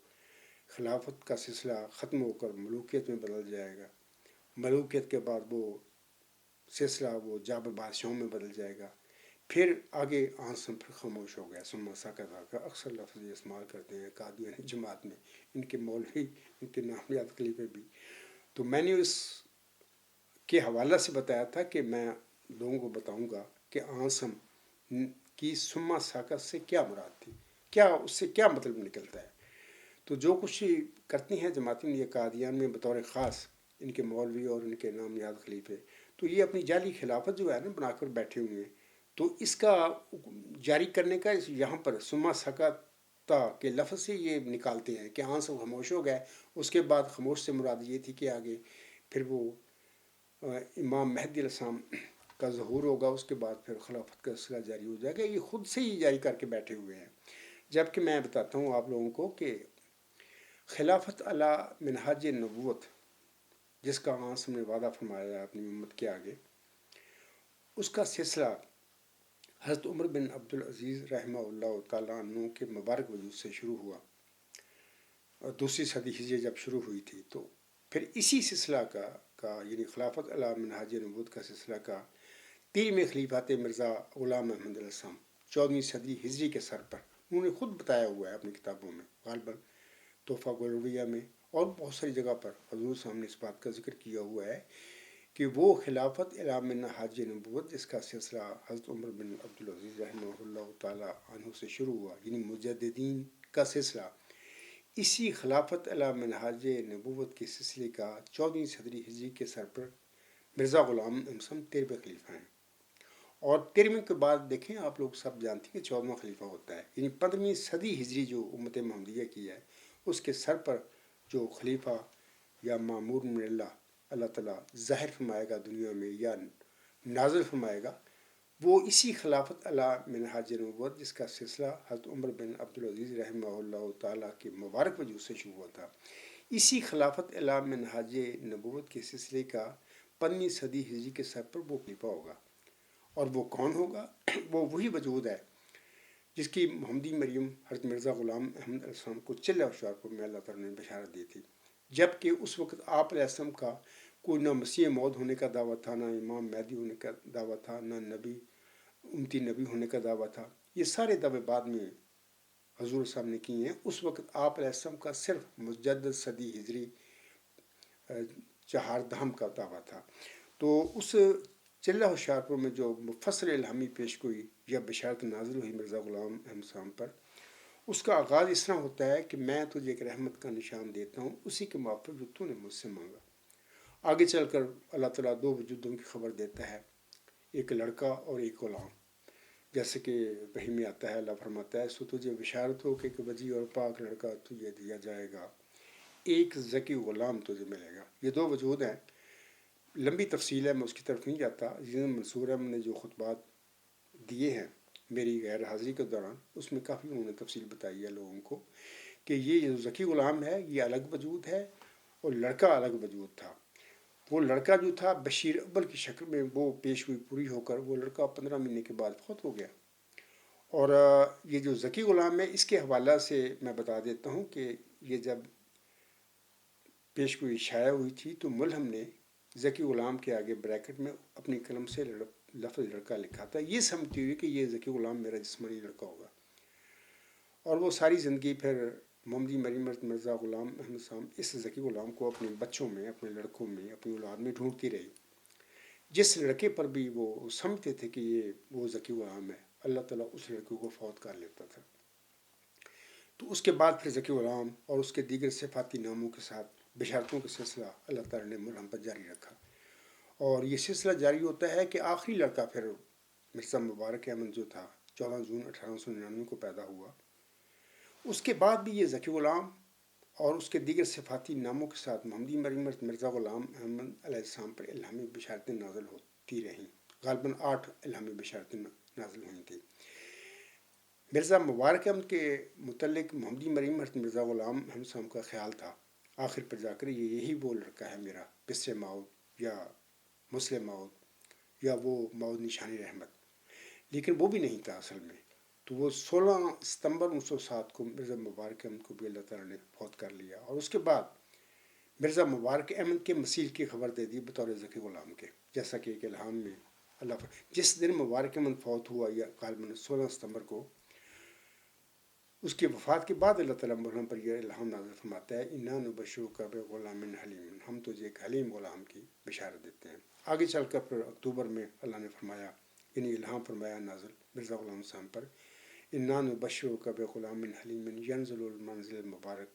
خلافت کا سلسلہ ختم ہو کر ملوکیت میں بدل جائے گا، ملوکیت کے بعد وہ سلسلہ وہ جاب بادشاہوں میں بدل جائے گا، پھر آگے آنسم پھر خاموش ہو گیا سما ساکت کا اکثر لفظ استعمال کرتے ہیں قادیانی جماعت میں، ان کے مولوی ان کے نامیات خلیفے بھی۔ تو میں نے اس کے حوالہ سے بتایا تھا کہ میں لوگوں کو بتاؤں گا کہ آنسم کی سما ساکت سے کیا مراد تھی، کیا اس سے کیا مطلب نکلتا ہے۔ تو جو کچھ کرتی ہیں جماعتیں یہ قادیان میں بطور خاص ان کے مولوی اور ان کے نام نہاد خلیفے، تو یہ اپنی جعلی خلافت جو ہے نا بنا کر بیٹھے ہوئے ہیں، تو اس کا جاری کرنے کا یہاں پر سما سکتا کے لفظ سے یہ نکالتے ہیں کہ ہاں سب خاموش ہو گئے، اس کے بعد خاموش سے مراد یہ تھی کہ آگے پھر وہ امام مہدی علیہ السلام کا ظہور ہوگا، اس کے بعد پھر خلافت کا سلسلہ جاری ہو جائے گا، یہ خود سے ہی جاری کر کے بیٹھے ہوئے ہیں۔ جبکہ میں بتاتا ہوں آپ لوگوں کو کہ خلافت علی منہاج نبوت جس کا ہم نے وعدہ فرمایا اپنی امت کے آگے، اس کا سلسلہ حضرت عمر بن عبدالعزیز رحمہ اللہ تعالیٰ عنہ کے مبارک وجود سے شروع ہوا، اور دوسری صدی ہجری جب شروع ہوئی تھی تو پھر اسی سلسلہ کا یعنی خلافت علی منہاج نبوت کا سلسلہ کا 13ویں خلیفہ تھے مرزا غلام احمد علیہ السلام 14ویں صدی ہجری کے سر پر، انہوں نے خود بتایا ہوا ہے اپنی کتابوں میں، غالباً تحفہ گلرویہ میں اور بہت ساری جگہ پر حضور صاحب نے اس بات کا ذکر کیا ہوا ہے کہ وہ خلافت علی منہاج نبوت جس کا سلسلہ حضرت عمر بن عبدالعزیز رحمہ اللہ تعالیٰ عنہ سے شروع ہوا، یعنی مجددین کا سلسلہ، اسی خلافت علی منہاج نبوت کے سلسلے کا 14ویں صدی ہجری کے سر پر مرزا غلام احمد 13ویں خلیفہ ہیں۔ اور 13ویں کے بعد دیکھیں آپ لوگ سب جانتے ہیں کہ 14واں خلیفہ ہوتا ہے، یعنی 15ویں صدی ہجری جو امت محمدیہ کی ہے اس کے سر پر جو خلیفہ یا معمور من اللہ تعالیٰ ظاہر فرمائے گا دنیا میں یا نازل فرمائے گا، وہ اسی خلافت علی منہاج نبوت جس کا سلسلہ حضرت عمر بن عبدالعزیز رحمہ اللہ تعالیٰ کے مبارک وجود سے شروع ہوا تھا، اسی خلافت علی منہاج نبوت کے سلسلے کا 15ویں صدی ہجری کے سر پر وہ خلیفہ ہوگا۔ اور وہ کون ہوگا؟ وہ وہی وجود ہے جس کی محمدی مریم حضرت مرزا غلام احمد علیہ السلام کو چلہ ہوشیارپور میں اللہ تعالیٰ نے بشارت دی تھی، جبکہ اس وقت آپ علیہ السلام کا کوئی نہ مسیح موعود ہونے کا دعویٰ تھا، نہ امام مہدی ہونے کا دعویٰ تھا، نہ نبی امتی نبی ہونے کا دعویٰ تھا، یہ سارے دعوے بعد میں حضور صاحب نے کیے ہیں۔ اس وقت آپ علیہ السلام کا صرف مجدد صدی ہجری چہاردہم کا دعویٰ تھا۔ تو اس چلہ ہوشیارپور میں جو مفصل الہامی پیش گوئی یا بشارت نازل ہوئی مرزا غلام احمد صاحب پر، اس کا آغاز اس طرح ہوتا ہے کہ میں تجھے ایک رحمت کا نشان دیتا ہوں اسی کے موافق جو تو نے مجھ سے مانگا۔ آگے چل کر اللہ تعالیٰ دو وجودوں کی خبر دیتا ہے، ایک لڑکا اور ایک غلام، جیسے کہ وحی میں آتا ہے، اللہ فرماتا ہے سو تجھے بشارت ہو کہ ایک وجی اور پاک لڑکا تجھے دیا جائے گا، ایک ذکی غلام تجھے ملے گا۔ یہ دو وجود ہیں، لمبی تفصیل ہے، میں اس کی طرف نہیں جاتا۔ منصور احمد نے جو خطبات دیے ہیں میری غیر حاضری کے دوران، اس میں کافی انہوں نے تفصیل بتائی ہے لوگوں کو کہ یہ جو ذکی غلام ہے یہ الگ وجود ہے اور لڑکا الگ وجود تھا۔ وہ لڑکا جو تھا بشیر اول کی شکل میں وہ پیش ہوئی پوری ہو کر، وہ لڑکا 15 مہینے کے بعد فوت ہو گیا۔ اور یہ جو ذکی غلام ہے اس کے حوالہ سے میں بتا دیتا ہوں کہ یہ جب پیش گوئی شائع ہوئی تھی تو ملہم نے ذکی غلام کے آگے بریکٹ میں اپنی قلم سے لفظ لڑکا لکھا تھا، یہ سمجھتی ہوئی کہ یہ ذکی غلام میرا جسمانی لڑکا ہوگا۔ اور وہ ساری زندگی پھر محمدی مریم مرزا غلام احمد صاحب اس ذکی غلام کو اپنے بچوں میں، اپنے لڑکوں میں، اپنی اولاد میں ڈھونڈتی رہی۔ جس لڑکے پر بھی وہ سمجھتے تھے کہ یہ وہ ذکی غلام ہے، اللہ تعالیٰ اس لڑکے کو فوت کر لیتا تھا۔ تو اس کے بعد پھر ذکی غلام اور اس کے دیگر صفاتی ناموں کے ساتھ بشارتوں کا سلسلہ اللہ تعالیٰ نے ملہم پر جاری رکھا، اور یہ سلسلہ جاری ہوتا ہے کہ آخری لڑکا پھر مرزا مبارک احمد جو تھا 14 جون 1899 کو پیدا ہوا۔ اس کے بعد بھی یہ ذکی غلام اور اس کے دیگر صفاتی ناموں کے ساتھ محمدی مرزا غلام احمد علیہ السلام پر الہامی بشارتیں نازل ہوتی رہیں۔ غالباً 8 الہامی بشارتیں نازل ہوئی تھیں۔ مرزا مبارک احمد کے متعلق محمدی مرزا غلام احمد صاحب کا خیال تھا آخر پر جا کر یہی بول رکھا ہے میرا پسر ماؤد یا مسلم ماؤد یا وہ ماؤد نشانی رحمت، لیکن وہ بھی نہیں تھا اصل میں۔ تو وہ 16 ستمبر 1907 کو مرزا مبارک احمد کو بھی اللہ تعالیٰ نے فوت کر لیا، اور اس کے بعد مرزا مبارک احمد کے مسیل کی خبر دے دی بطور ذکی غلام کے، جیسا کہ ایک الہام میں اللہ جس دن مبارک احمد فوت ہوا یا غالباً 16 ستمبر کو، اس کی وفات کے بعد اللہ تعالیٰ مولانا پر یہ الہام نازل فرماتا ہے اِنَّا نُبَشِّرُکَ بِغُلَامٍ حَلِیمٍ، ہم تجھے ایک حلیم غلام کی بشارت دیتے ہیں۔ آگے چل کر پھر اکتوبر میں اللہ نے فرمایا، یعنی الہام فرمایا نازل مرزا غلام صاحب پر، اِنَّا نُبَشِّرُکَ بِغُلَامٍ حَلِیمٍ يَنزِلُ الْمَنزِلَ الْمُبَارَک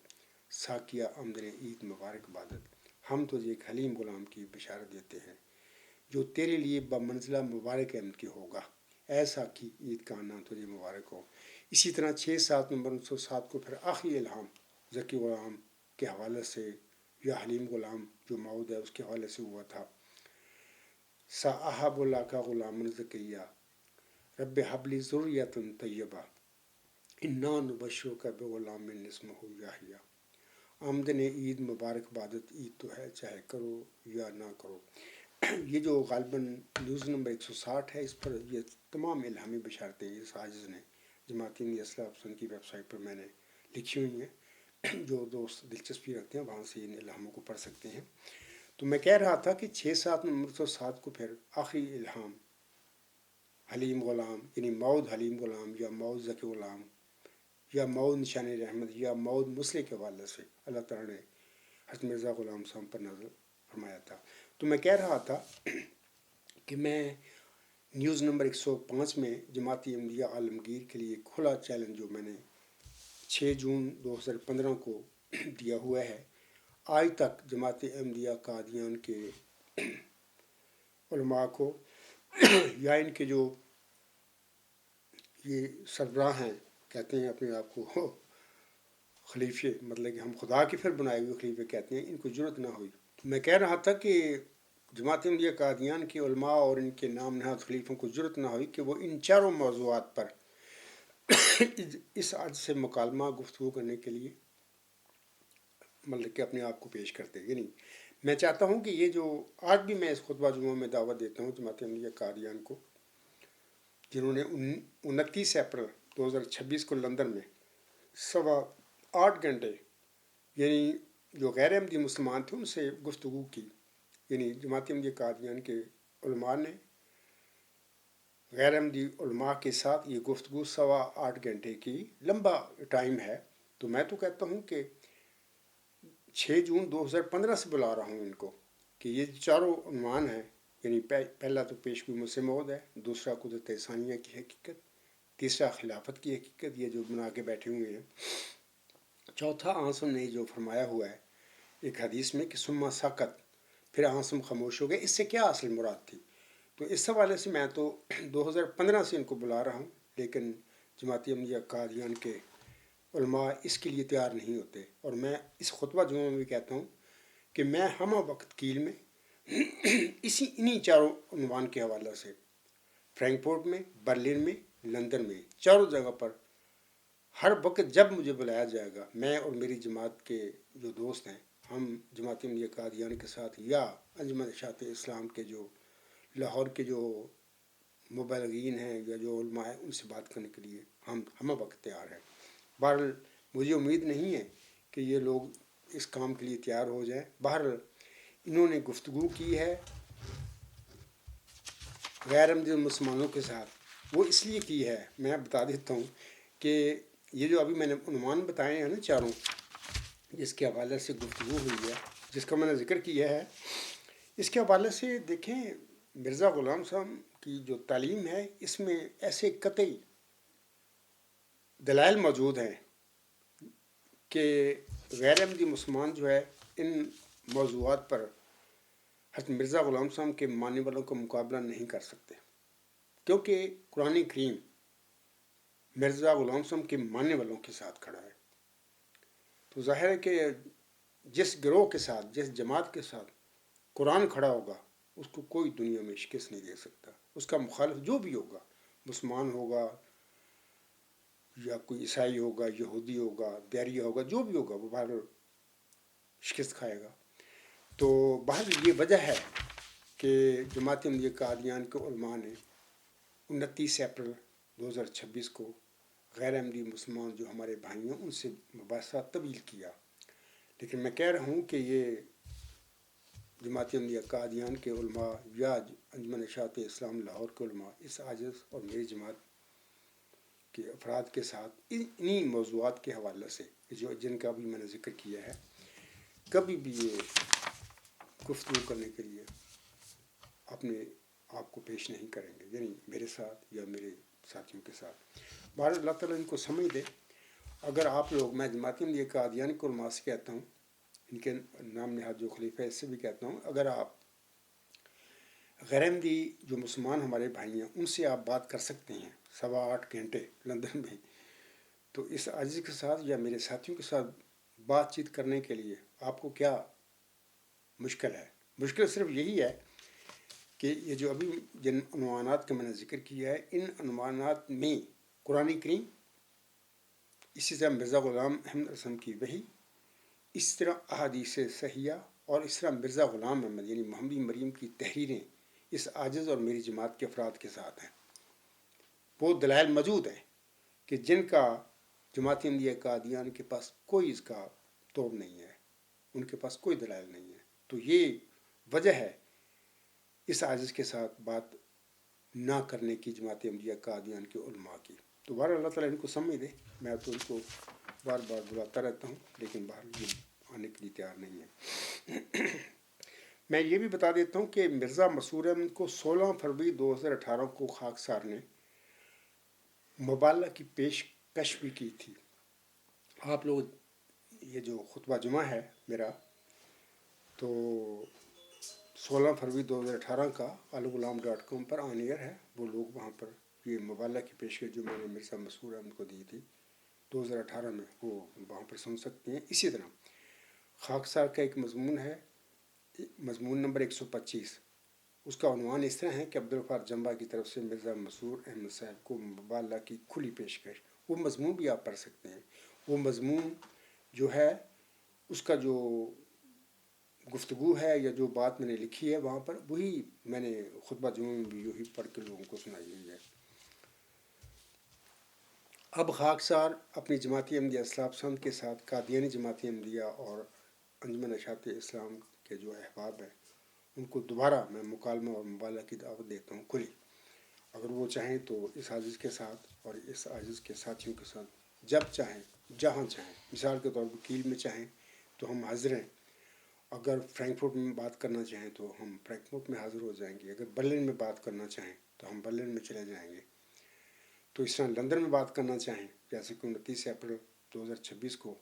ساقیہ آمدن عید مبارک بادت، ہم تجھے ایک حلیم غلام کی بشارت دیتے ہیں جو تیرے لیے بمنزلہ مبارک احمد کے ہوگا، اے ساقی عید کا آنا تجھے مبارک ہو۔ اسی طرح 6/7 نومبر 1907 کو پھر آخری الہام ذکی غلام کے حوالے سے یا حلیم غلام جو ماؤد ہے اس کے حوالے سے ہوا تھا، سَأَحَبُ لَكَ غُلَامًا زَكِيًّا رَبِّ هَبْ لِي ذُرِّيَّةً طَيِّبَةً اِنَّا نُبَشِّرُكَ بِغُلَامٍ اسْمُهُ یحییٰ۔ آمدن عید مبارک بادت، عید تو ہے چاہے کرو یا نہ کرو۔ یہ جو غالباً نیوز نمبر 160 ہے، اس پر یہ تمام الہامی بشارتیں اس عاجز نے جماعت اصلاح پسند کی ویب سائٹ پر میں نے لکھی ہوئی ہیں، جو دوست دلچسپی رکھتے ہیں وہاں سے ان الہاموں کو پڑھ سکتے ہیں۔ تو میں کہہ رہا تھا کہ 6/7 1907 کو پھر آخری الہام حلیم غلام یعنی ماؤد حلیم غلام یا ماؤد ذکی غلام یا ماؤد نشان رحمت یا ماؤد مسلح کے حوالے سے اللہ تعالیٰ نے حضرت مرزا غلام صاحب پر نازل فرمایا تھا۔ تو میں کہہ رہا تھا کہ میں نیوز نمبر 105 میں جماعتی احمدیہ عالمگیر کے لیے کھلا چیلنج جو میں نے 6 جون 2015 کو دیا ہوا ہے، آج تک جماعت احمدیہ قادیان کے علماء کو یا ان کے جو یہ سربراہ ہیں کہتے ہیں اپنے آپ کو خلیفے، مطلب کہ ہم خدا کے پھر بنائے ہوئے خلیفے کہتے ہیں، ان کو ضرورت نہ ہوئی۔ میں کہہ رہا تھا کہ جماعت احمدیہ قادیان کے علماء اور ان کے نام نہاد خلیفوں کو ضرورت نہ ہوئی کہ وہ ان چاروں موضوعات پر اس عرض سے مکالمہ گفتگو کرنے کے لیے مطلب کہ اپنے آپ کو پیش کرتے۔ یعنی میں چاہتا ہوں کہ یہ جو آج بھی میں اس خطبہ جمعہ میں دعوت دیتا ہوں جماعت احمدیہ قادیان کو، جنہوں نے 29 اپریل 2026 کو لندن میں 8.25 گھنٹے یعنی جو غیر احمدی مسلمان تھے ان سے گفتگو کی، یعنی جماعت احمدیہ قادیان کے علماء نے غیر احمدی علماء کے ساتھ یہ گفتگو 8.25 گھنٹے کی لمبا ٹائم ہے۔ تو میں تو کہتا ہوں کہ 6 جون 2015 سے بلا رہا ہوں ان کو کہ یہ چاروں عنوان ہیں، یعنی پہلا تو پیشگوئی مسلم موعود ہے، دوسرا قدرت ثانیہ کی حقیقت، تیسرا خلافت کی حقیقت یہ جو بنا کے بیٹھے ہوئے ہیں، چوتھا آنسم نے جو فرمایا ہوا ہے ایک حدیث میں کہ ثم سکت، پھر آنسم خاموش ہو گئے، اس سے کیا اصل مراد تھی۔ تو اس حوالے سے میں تو 2015 سے ان کو بلا رہا ہوں، لیکن جماعت احمدیہ قادیان کے علماء اس کے لیے تیار نہیں ہوتے، اور میں اس خطبہ جمعہ میں بھی کہتا ہوں کہ میں ہمہ وقت کیل میں انہی چاروں عنوان کے حوالے سے فرینکفورٹ میں، برلن میں، لندن میں، چاروں جگہ پر ہر وقت جب مجھے بلایا جائے گا، میں اور میری جماعت کے جو دوست ہیں ہم جماعت احمدیہ قادیان کے ساتھ یا انجمن اشاعت اسلام کے جو لاہور کے جو مبلغین ہیں یا جو علماء ہیں ان سے بات کرنے کے لیے ہم وقت تیار ہیں۔ بہرحال مجھے امید نہیں ہے کہ یہ لوگ اس کام کے لیے تیار ہو جائیں۔ بہرحال انہوں نے گفتگو کی ہے غیر احمدی مسلمانوں کے ساتھ، وہ اس لیے کی ہے، میں بتا دیتا ہوں کہ یہ جو ابھی میں نے عنوان بتائے ہیں نا چاروں، جس کے حوالے سے گفتگو ہوئی ہے، جس کا میں نے ذکر کیا ہے، اس کے حوالے سے دیکھیں مرزا غلام صاحب کی جو تعلیم ہے اس میں ایسے قطعی دلائل موجود ہیں کہ غیر احمدی مسلمان جو ہے ان موضوعات پر حضرت مرزا غلام صاحب کے ماننے والوں کا مقابلہ نہیں کر سکتے، کیونکہ قرآن کریم مرزا غلام صاحب کے ماننے والوں کے ساتھ کھڑا ہے. تو ظاہر ہے کہ جس گروہ کے ساتھ، جس جماعت کے ساتھ قرآن کھڑا ہوگا اس کو کوئی دنیا میں شکست نہیں دے سکتا. اس کا مخالف جو بھی ہوگا، مسلمان ہوگا یا کوئی عیسائی ہوگا، یہودی ہوگا، دیریہ ہوگا، جو بھی ہوگا وہ باہر شکست کھائے گا. تو باہر یہ وجہ ہے کہ جماعت احمدیہ قادیان کے علماء نے 29 اپریل 2026 کو غیر احمدی مسلمان جو ہمارے بھائی ہیں ان سے مباحثہ طویل کیا. لیکن میں کہہ رہا ہوں کہ یہ جماعت احمدیہ قادیان کے علماء یا انجمن اشاعت اسلام لاہور کے علماء اس عاجز اور میری جماعت کے افراد کے ساتھ انہی موضوعات کے حوالے سے جن کا بھی میں نے ذکر کیا ہے کبھی بھی یہ گفتگو کرنے کے لیے اپنے آپ کو پیش نہیں کریں گے، یعنی میرے ساتھ یا میرے ساتھیوں کے ساتھ. بہر اللہ تعالیٰ ان کو سمجھ دے. اگر آپ لوگ، میں جماعت احمدیہ قادیان کے علماء سے کہتا ہوں، ان کے نام نہاد جو خلیفہ ہے اس سے بھی کہتا ہوں، اگر آپ غیر احمدی جو مسلمان ہمارے بھائی ہیں ان سے آپ بات کر سکتے ہیں 8.25 گھنٹے لندن میں، تو اس عاجزی کے ساتھ یا میرے ساتھیوں کے ساتھ بات چیت کرنے کے لیے آپ کو کیا مشکل ہے؟ مشکل صرف یہی ہے کہ یہ جو ابھی جن عنوانات کا میں نے ذکر کیا ہے ان عنوانات میں قرآن کریم، اسی طرح مرزا غلام احمد رسم کی وحی، اس طرح احادیث صحیحہ اور اس طرح مرزا غلام احمد یعنی محمد مریم کی تحریریں اس عاجز اور میری جماعت کے افراد کے ساتھ ہیں. وہ دلائل موجود ہیں کہ جن کا جماعت احمدیہ قادیان کے پاس کوئی اس کا توڑ نہیں ہے، ان کے پاس کوئی دلائل نہیں ہے. تو یہ وجہ ہے اس عاجز کے ساتھ بات نہ کرنے کی جماعت احمدیہ قادیان کے علماء کی. تو بہر اللہ تعالیٰ ان کو سمجھ دے. میں تو ان کو بار بار بلاتا رہتا ہوں لیکن باہر یہ آنے کے لیے تیار نہیں ہے. میں یہ بھی بتا دیتا ہوں کہ مرزا مسرور احمد کو 16 فروری 2018 کو خاکسار نے مبالغہ کی پیشکش بھی کی تھی. آپ لوگ یہ جو خطبہ جمعہ ہے میرا، تو 16 فروری 2018 کا alغلام.com پر آن ایئر ہے. وہ لوگ وہاں پر یہ مبالغہ کی پیشکش جو میں نے مرزا مسرور احمد کو دی تھی 2018 میں، وہ وہاں پر سن سکتے ہیں. اسی طرح خاکسار کا ایک مضمون ہے، مضمون نمبر 125. اس کا عنوان اس طرح ہے کہ عبدالغفار جمبا کی طرف سے مرزا مسرور احمد صاحب کو مبالغہ کی کھلی پیشکش. وہ مضمون بھی آپ پڑھ سکتے ہیں. وہ مضمون جو ہے اس کا جو گفتگو ہے یا جو بات میں نے لکھی ہے وہاں پر وہی میں نے خطبہ جمعہ میں بھی یہی پڑھ کے لوگوں کو سنائی ہوئی ہے. اب خاکسار اپنی جماعت احمدیہ اصحاب پسند کے ساتھ قادیانی جماعت احمدیہ اور انجمن اشاعت اسلام کے جو احباب ہیں ان کو دوبارہ میں مکالمہ اور مبالغہ کی دعوت دیتا ہوں کھلی. اگر وہ چاہیں تو اس عاجز کے ساتھ اور اس عاجز کے ساتھیوں کے ساتھ جب چاہیں جہاں چاہیں، مثال کے طور پر کیل میں چاہیں تو ہم حاضر ہیں. اگر فرینکفرٹ میں بات کرنا چاہیں تو ہم فرینکفرٹ میں حاضر ہو جائیں گے. اگر برلن میں بات کرنا چاہیں تو ہم برلن میں چلے جائیں گے. تو اس طرح لندن میں بات کرنا چاہیں، جیسے کہ 29 اپریل 2026 کو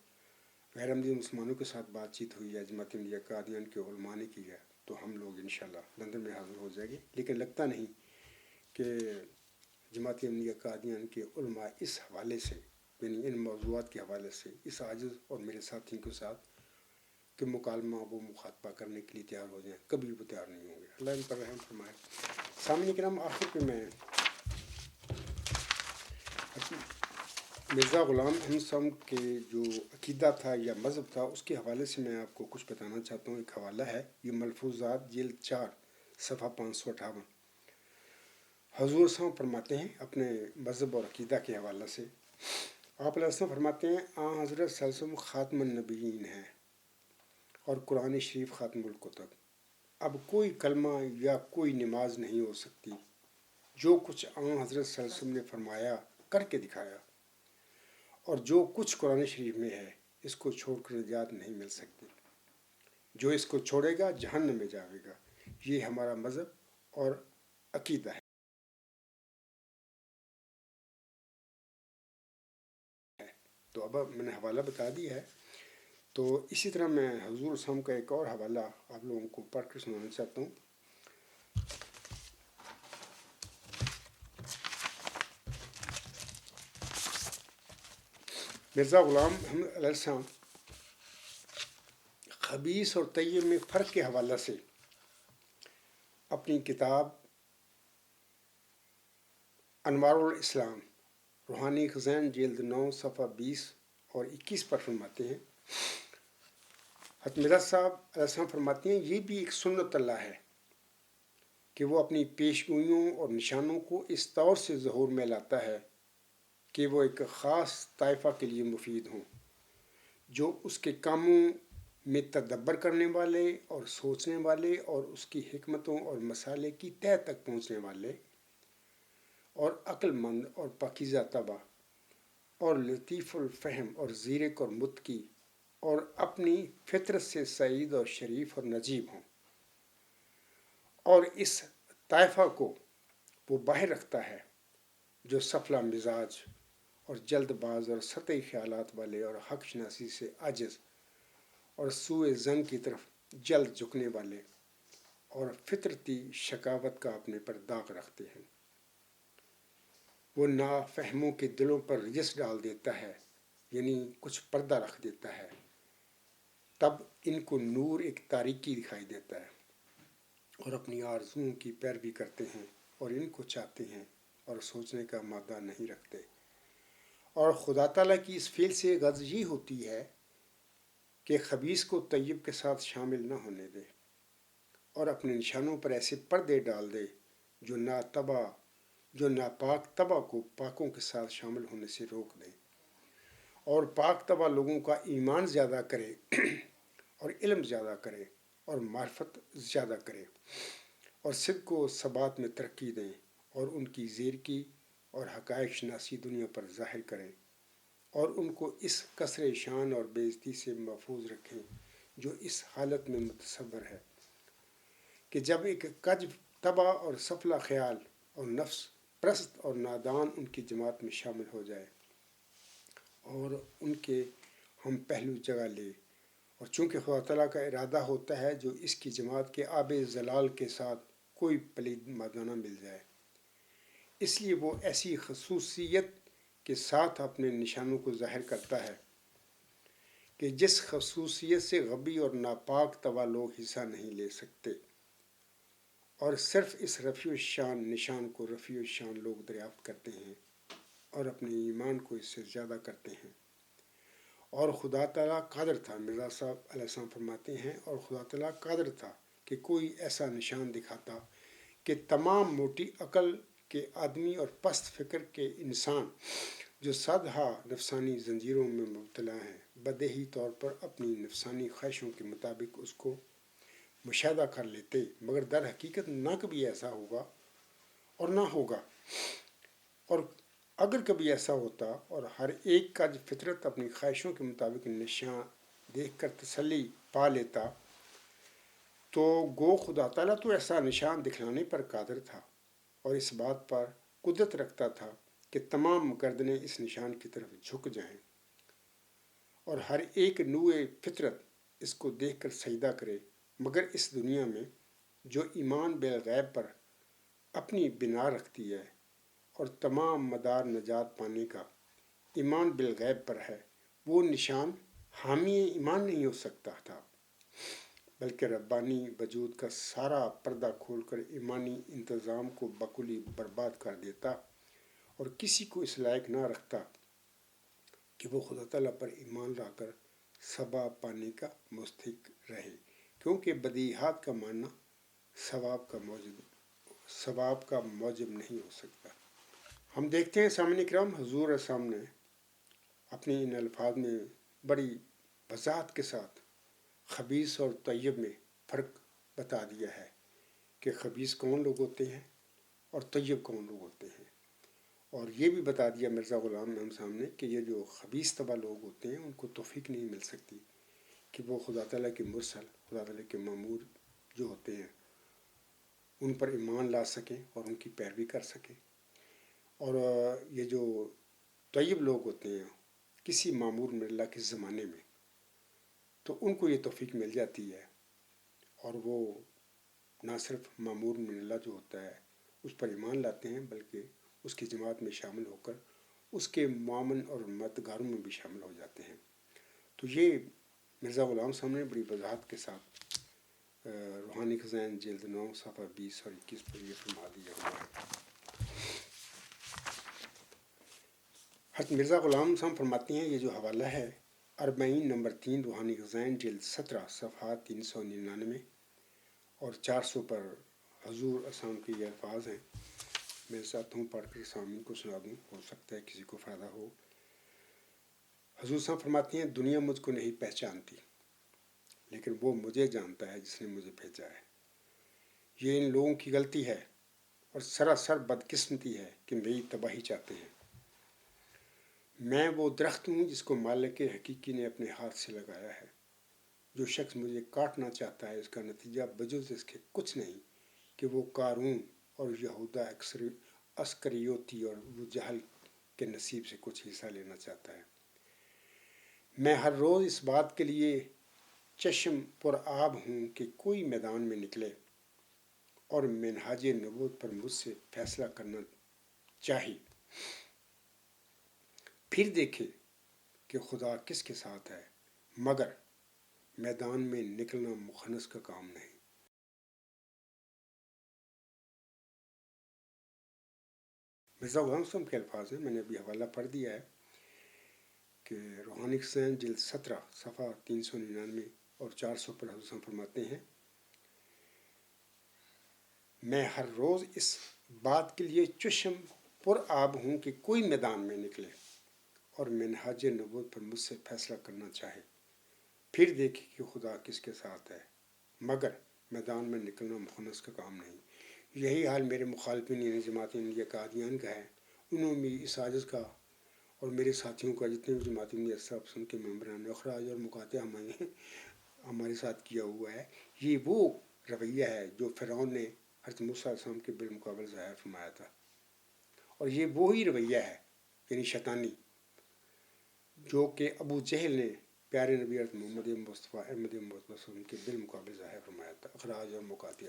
غیر احمدی مسلمانوں کے ساتھ بات چیت ہوئی ہے، جماعت احمدیہ قادیان کے علماء نے کی ہے، تو ہم لوگ انشاءاللہ لندن میں حاضر ہو جائیں گے. لیکن لگتا نہیں کہ جماعت احمدیہ قادیان کے علماء اس حوالے سے، یعنی ان موضوعات کے حوالے سے اس عاجز اور میرے ساتھیوں کے ساتھ کہ مکالمہ وہ مخاطبہ کرنے کے لیے تیار ہو جائیں. کبھی وہ تیار نہیں ہوں گے. اللہ ان پر رحم فرمائے. سامعین کرام، آخر پہ میں مرزا غلام احمد صاحب کے جو عقیدہ تھا یا مذہب تھا اس کے حوالے سے میں آپ کو کچھ بتانا چاہتا ہوں. ایک حوالہ ہے، یہ ملفوظات جلد 4 صفحہ 558. حضور صاحب فرماتے ہیں اپنے مذہب اور عقیدہ کے حوالے سے، آپ علیہ السلام فرماتے ہیں حضرت صلی اللہ علیہ وسلم خاتم النبیین ہیں اور قرآن شریف خاتم الکتب. اب کوئی کلمہ یا کوئی نماز نہیں ہو سکتی جو کچھ حضرت صلی اللہ علیہ وسلم نے فرمایا کر کے دکھایا، اور جو کچھ قرآن شریف میں ہے اس کو چھوڑ کر نجات نہیں مل سکتی. جو اس کو چھوڑے گا جہنم میں جاوے گا. یہ ہمارا مذہب اور عقیدہ ہے. تو اب میں نے حوالہ بتا دیا ہے. تو اسی طرح میں حضور صاحب کا ایک اور حوالہ آپ لوگوں کو پڑھ کر سنانا چاہتا ہوں. مرزا غلام احمد علیہ السلام خبیث اور طیب میں فرق کے حوالے سے اپنی کتاب انوار الاسلام روحانی خزان جلد 9 صفحہ 20 اور 21 پر فرماتے ہیں، حضرت مرزا صاحب علیہ السلام فرماتے ہیں یہ بھی ایک سنت اللہ ہے کہ وہ اپنی پیشگوئیوں اور نشانوں کو اس طور سے ظہور میں لاتا ہے کہ وہ ایک خاص طائفہ کے لیے مفید ہوں، جو اس کے کاموں میں تدبر کرنے والے اور سوچنے والے اور اس کی حکمتوں اور مسالے کی تہہ تک پہنچنے والے اور عقل مند اور پاکیزہ طبع اور لطیف الفہم اور زیرک اور متقی اور اپنی فطرت سے سعید اور شریف اور نجیب ہوں، اور اس طائفہ کو وہ باہر رکھتا ہے جو سفلا مزاج اور جلد باز اور سطحی خیالات والے اور حق شناسی سے عاجز اور سوء ظن کی طرف جلد جھکنے والے اور فطرتی شقاوت کا اپنے پر داغ رکھتے ہیں۔ وہ نافہموں کے دلوں پر رجس ڈال دیتا ہے، یعنی کچھ پردہ رکھ دیتا ہے، تب ان کو نور ایک تاریکی دکھائی دیتا ہے اور اپنی آرزوؤں کی پیروی کرتے ہیں اور ان کو چاہتے ہیں اور سوچنے کا مادہ نہیں رکھتے، اور خدا تعالیٰ کی اس فعل سے غرض یہ ہوتی ہے کہ خبیث کو طیب کے ساتھ شامل نہ ہونے دے اور اپنے نشانوں پر ایسے پردے ڈال دے جو ناپاک طبع کو پاکوں کے ساتھ شامل ہونے سے روک دیں، اور پاک طبع لوگوں کا ایمان زیادہ کرے اور علم زیادہ کرے اور معرفت زیادہ کرے اور صدق و ثبات میں ترقی دیں اور ان کی زیرکی اور حقائق شناسی دنیا پر ظاہر کریں اور ان کو اس کسر شان اور بے عزتی سے محفوظ رکھیں جو اس حالت میں متصور ہے کہ جب ایک کج طبع اور سفلا خیال اور نفس پرست اور نادان ان کی جماعت میں شامل ہو جائے اور ان کے ہم پہلو جگہ لے، اور چونکہ خدا تعالیٰ کا ارادہ ہوتا ہے جو اس کی جماعت کے آب زلال کے ساتھ کوئی پلید مادہ نہ مل جائے، اس لیے وہ ایسی خصوصیت کے ساتھ اپنے نشانوں کو ظاہر کرتا ہے کہ جس خصوصیت سے غبی اور ناپاک طبع لوگ حصہ نہیں لے سکتے، اور صرف اس رفیع الشان نشان کو رفیع الشان لوگ دریافت کرتے ہیں اور اپنے ایمان کو اس سے زیادہ کرتے ہیں۔ اور خدا تعالیٰ قادر تھا، مرزا صاحب علیہ السلام فرماتے ہیں، اور خدا تعالیٰ قادر تھا کہ کوئی ایسا نشان دکھاتا کہ تمام موٹی عقل کے آدمی اور پست فکر کے انسان جو صدہا نفسانی زنجیروں میں مبتلا ہیں بدیہی طور پر اپنی نفسانی خواہشوں کے مطابق اس کو مشاہدہ کر لیتے، مگر در حقیقت نہ کبھی ایسا ہوگا اور نہ ہوگا، اور اگر کبھی ایسا ہوتا اور ہر ایک کا جو فطرت اپنی خواہشوں کے مطابق نشان دیکھ کر تسلی پا لیتا تو گو خدا تعالیٰ تو ایسا نشان دکھلانے پر قادر تھا اور اس بات پر قدرت رکھتا تھا کہ تمام گردنیں اس نشان کی طرف جھک جائیں اور ہر ایک نوع فطرت اس کو دیکھ کر سجدہ کرے، مگر اس دنیا میں جو ایمان بالغیب پر اپنی بنا رکھتی ہے اور تمام مدار نجات پانے کا ایمان بالغیب پر ہے، وہ نشان حامی ایمان نہیں ہو سکتا تھا، بلکہ ربانی وجود کا سارا پردہ کھول کر ایمانی انتظام کو بکلی برباد کر دیتا اور کسی کو اس لائق نہ رکھتا کہ وہ خدا تعالیٰ پر ایمان لا کر ثواب پانے کا مستحق رہے، کیونکہ بدیہات کا ماننا ثواب کا موجب نہیں ہو سکتا۔ ہم دیکھتے ہیں سامعین کرام، حضور اسلام نے اپنے ان الفاظ میں بڑی وضاحت کے ساتھ خبیث اور طیب میں فرق بتا دیا ہے کہ خبیث کون لوگ ہوتے ہیں اور طیب کون لوگ ہوتے ہیں، اور یہ بھی بتا دیا مرزا غلام احمد صاحب نے کہ یہ جو خبیث طبع لوگ ہوتے ہیں ان کو توفیق نہیں مل سکتی کہ وہ خدا تعالیٰ کے مرسل، خدا تعالیٰ کے مامور جو ہوتے ہیں ان پر ایمان لا سکیں اور ان کی پیروی کر سکیں، اور یہ جو طیب لوگ ہوتے ہیں کسی مامور من اللہ کے زمانے میں تو ان کو یہ توفیق مل جاتی ہے اور وہ نہ صرف مامور من اللہ جو ہوتا ہے اس پر ایمان لاتے ہیں بلکہ اس کی جماعت میں شامل ہو کر اس کے معاون اور مددگاروں میں بھی شامل ہو جاتے ہیں۔ تو یہ مرزا غلام صاحب نے بڑی وضاحت کے ساتھ روحانی خزائن جلد 9 صفحہ 20 اور 21 پر یہ فرما دیا ہوا ہے۔ حضرت مرزا غلام صاحب فرماتے ہیں، یہ جو حوالہ ہے 40 نمبر 3 روحانی خزائن جلد 17 صفحات 399 اور 400 پر حضور اسلام کے یہ الفاظ ہیں۔ میں ساتھ ہوں پڑھ کر سامعین کو سنا دوں، ہو سکتا ہے کسی کو فائدہ ہو۔ حضور صاحب فرماتے ہیں، دنیا مجھ کو نہیں پہچانتی، لیکن وہ مجھے جانتا ہے جس نے مجھے بھیجا ہے۔ یہ ان لوگوں کی غلطی ہے اور سراسر بدقسمتی ہے کہ میری تباہی چاہتے ہیں۔ میں وہ درخت ہوں جس کو مالک حقیقی نے اپنے ہاتھ سے لگایا ہے۔ جو شخص مجھے کاٹنا چاہتا ہے، اس کا نتیجہ بجز اس کے کچھ نہیں کہ وہ قارون اور یہودا اسکریوتی اور ابو جہل کے نصیب سے کچھ حصہ لینا چاہتا ہے۔ میں ہر روز اس بات کے لیے چشم پر آب ہوں کہ کوئی میدان میں نکلے اور منہاج نبوت پر مجھ سے فیصلہ کرنا چاہے، پھر دیکھے کہ خدا کس کے ساتھ ہے، مگر میدان میں نکلنا مخنث کا کام نہیں۔ مرزا غلام صاحب کے الفاظ ہیں، میں نے ابھی حوالہ پڑھ دیا ہے کہ روحانی خزائن جلد 17 صفحہ 399 اور 400 پر حضور فرماتے ہیں، میں ہر روز اس بات کے لیے چشم پر آب ہوں کہ کوئی میدان میں نکلے اور منہاج نبوت پر مجھ سے فیصلہ کرنا چاہے، پھر دیکھے کہ خدا کس کے ساتھ ہے، مگر میدان میں نکلنا مخنث کا کام نہیں۔ یہی حال میرے مخالفین یعنی جماعت احمدیہ قادیان کا ہے۔ انہوں نے اس عاجز کا اور میرے ساتھیوں کا، جتنے بھی جماعت احمدیہ سب سن کے ممبران نے اخراج اور مقاطع ہمارے ساتھ کیا ہوا ہے۔ یہ وہ رویہ ہے جو فرعون نے حضرت موسیٰ علیہ السلام کے بالمقابل ظاہر فرمایا تھا، اور یہ وہی رویہ ہے یعنی شیطانی جو کہ ابو جہل نے پیارے نبی حضرت محمد مصطفیٰ احمد مصطفیٰ کے بالمقابل ظاہر فرمایا تھا۔ اخراج اور مقاطع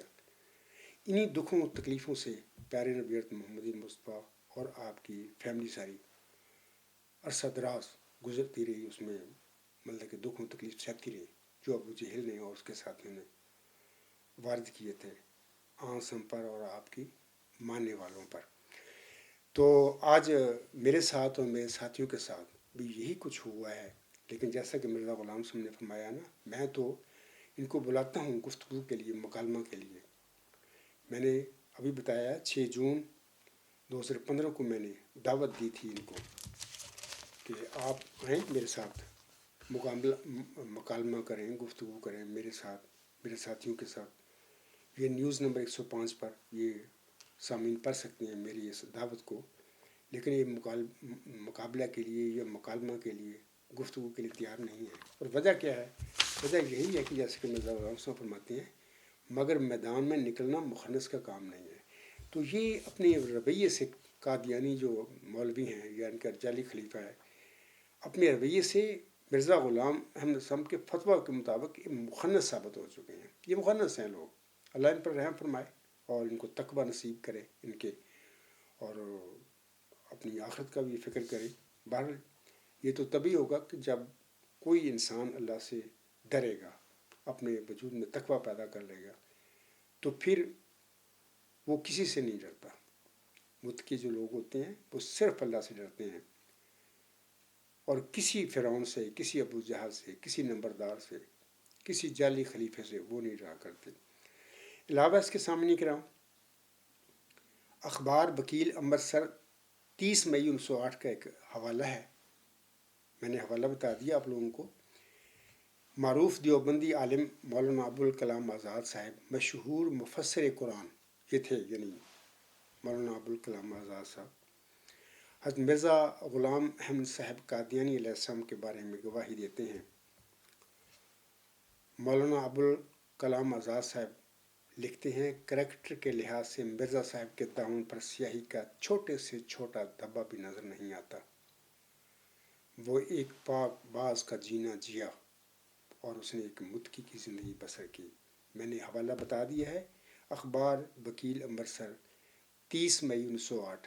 انہی دکھوں اور تکلیفوں سے پیارے نبی حضرت محمد مصطفیٰ اور آپ کی فیملی ساری عرصہ دراز گزرتی رہی، اس میں مطلب کہ دکھ و تکلیف سہتی رہی جو ابو جہل نے اور اس کے ساتھیوں نے وارد کیے تھے آنسم پر اور آپ کی ماننے والوں پر۔ تو آج میرے ساتھ اور میرے ساتھیوں کے ساتھ بھی یہی کچھ ہوا ہے، لیکن جیسا کہ مرزا غلام صاحب نے فرمایا نا، میں تو ان کو بلاتا ہوں گفتگو کے لیے، مکالمہ کے لیے۔ میں نے ابھی بتایا 6 جون 2015 کو میں نے دعوت دی تھی ان کو کہ آپ آئیں میرے ساتھ مکالمہ کریں، گفتگو کریں میرے ساتھ، میرے ساتھیوں کے ساتھ۔ یہ نیوز نمبر 105 پر یہ سامعین پڑھ سکتے ہیں میری اس دعوت کو، لیکن یہ مقابلہ کے لیے یا مکالمہ کے لیے، گفتگو کے لیے تیار نہیں ہے۔ اور وجہ کیا ہے؟ وجہ یہی ہے کہ جیسے کہ مرزا غلام صاحب فرماتے ہیں، مگر میدان میں نکلنا مخنث کا کام نہیں ہے۔ تو یہ اپنے رویے سے قادیانی جو مولوی ہیں یا ان کا جعلی خلیفہ ہے، اپنے رویے سے مرزا غلام احمد صاحب کے فتویٰ کے مطابق مخنث ثابت ہو چکے ہیں۔ یہ مخنث ہیں لوگ، اللہ ان پر رحم فرمائے اور ان کو تقویٰ نصیب کرے ان کے، اور اپنی آخرت کا بھی فکر کرے۔ بہرحال یہ تو تبھی ہوگا کہ جب کوئی انسان اللہ سے ڈرے گا، اپنے وجود میں تقویٰ پیدا کر لے گا، تو پھر وہ کسی سے نہیں ڈرتا۔ متقی جو لوگ ہوتے ہیں وہ صرف اللہ سے ڈرتے ہیں، اور کسی فرعون سے، کسی ابو جہل سے، کسی نمبردار سے، کسی جعلی خلیفے سے وہ نہیں ڈرا کرتے۔ علاوہ اس کے سامنے کرام اخبار وکیل امرتسر 30 مئی 1908 کا ایک حوالہ ہے، میں نے حوالہ بتا دیا آپ لوگوں کو۔ معروف دیوبندی عالم مولانا ابوالکلام آزاد صاحب، مشہور مفسر قرآن یہ تھے، یعنی مولانا ابوالکلام آزاد صاحب، حضرت مرزا غلام احمد صاحب قادیانی علیہ السلام کے بارے میں گواہی دیتے ہیں۔ مولانا ابوالکلام آزاد صاحب لکھتے ہیں، کریکٹر کے لحاظ سے مرزا صاحب کے دامن پر سیاہی کا چھوٹے سے چھوٹا دھبا بھی نظر نہیں آتا۔ وہ ایک پاک باز کا جینا جیا اور اس نے ایک متقی کی زندگی بسر کی۔ میں نے حوالہ بتا دیا ہے، اخبار وکیل امرتسر 30 مئی 1908۔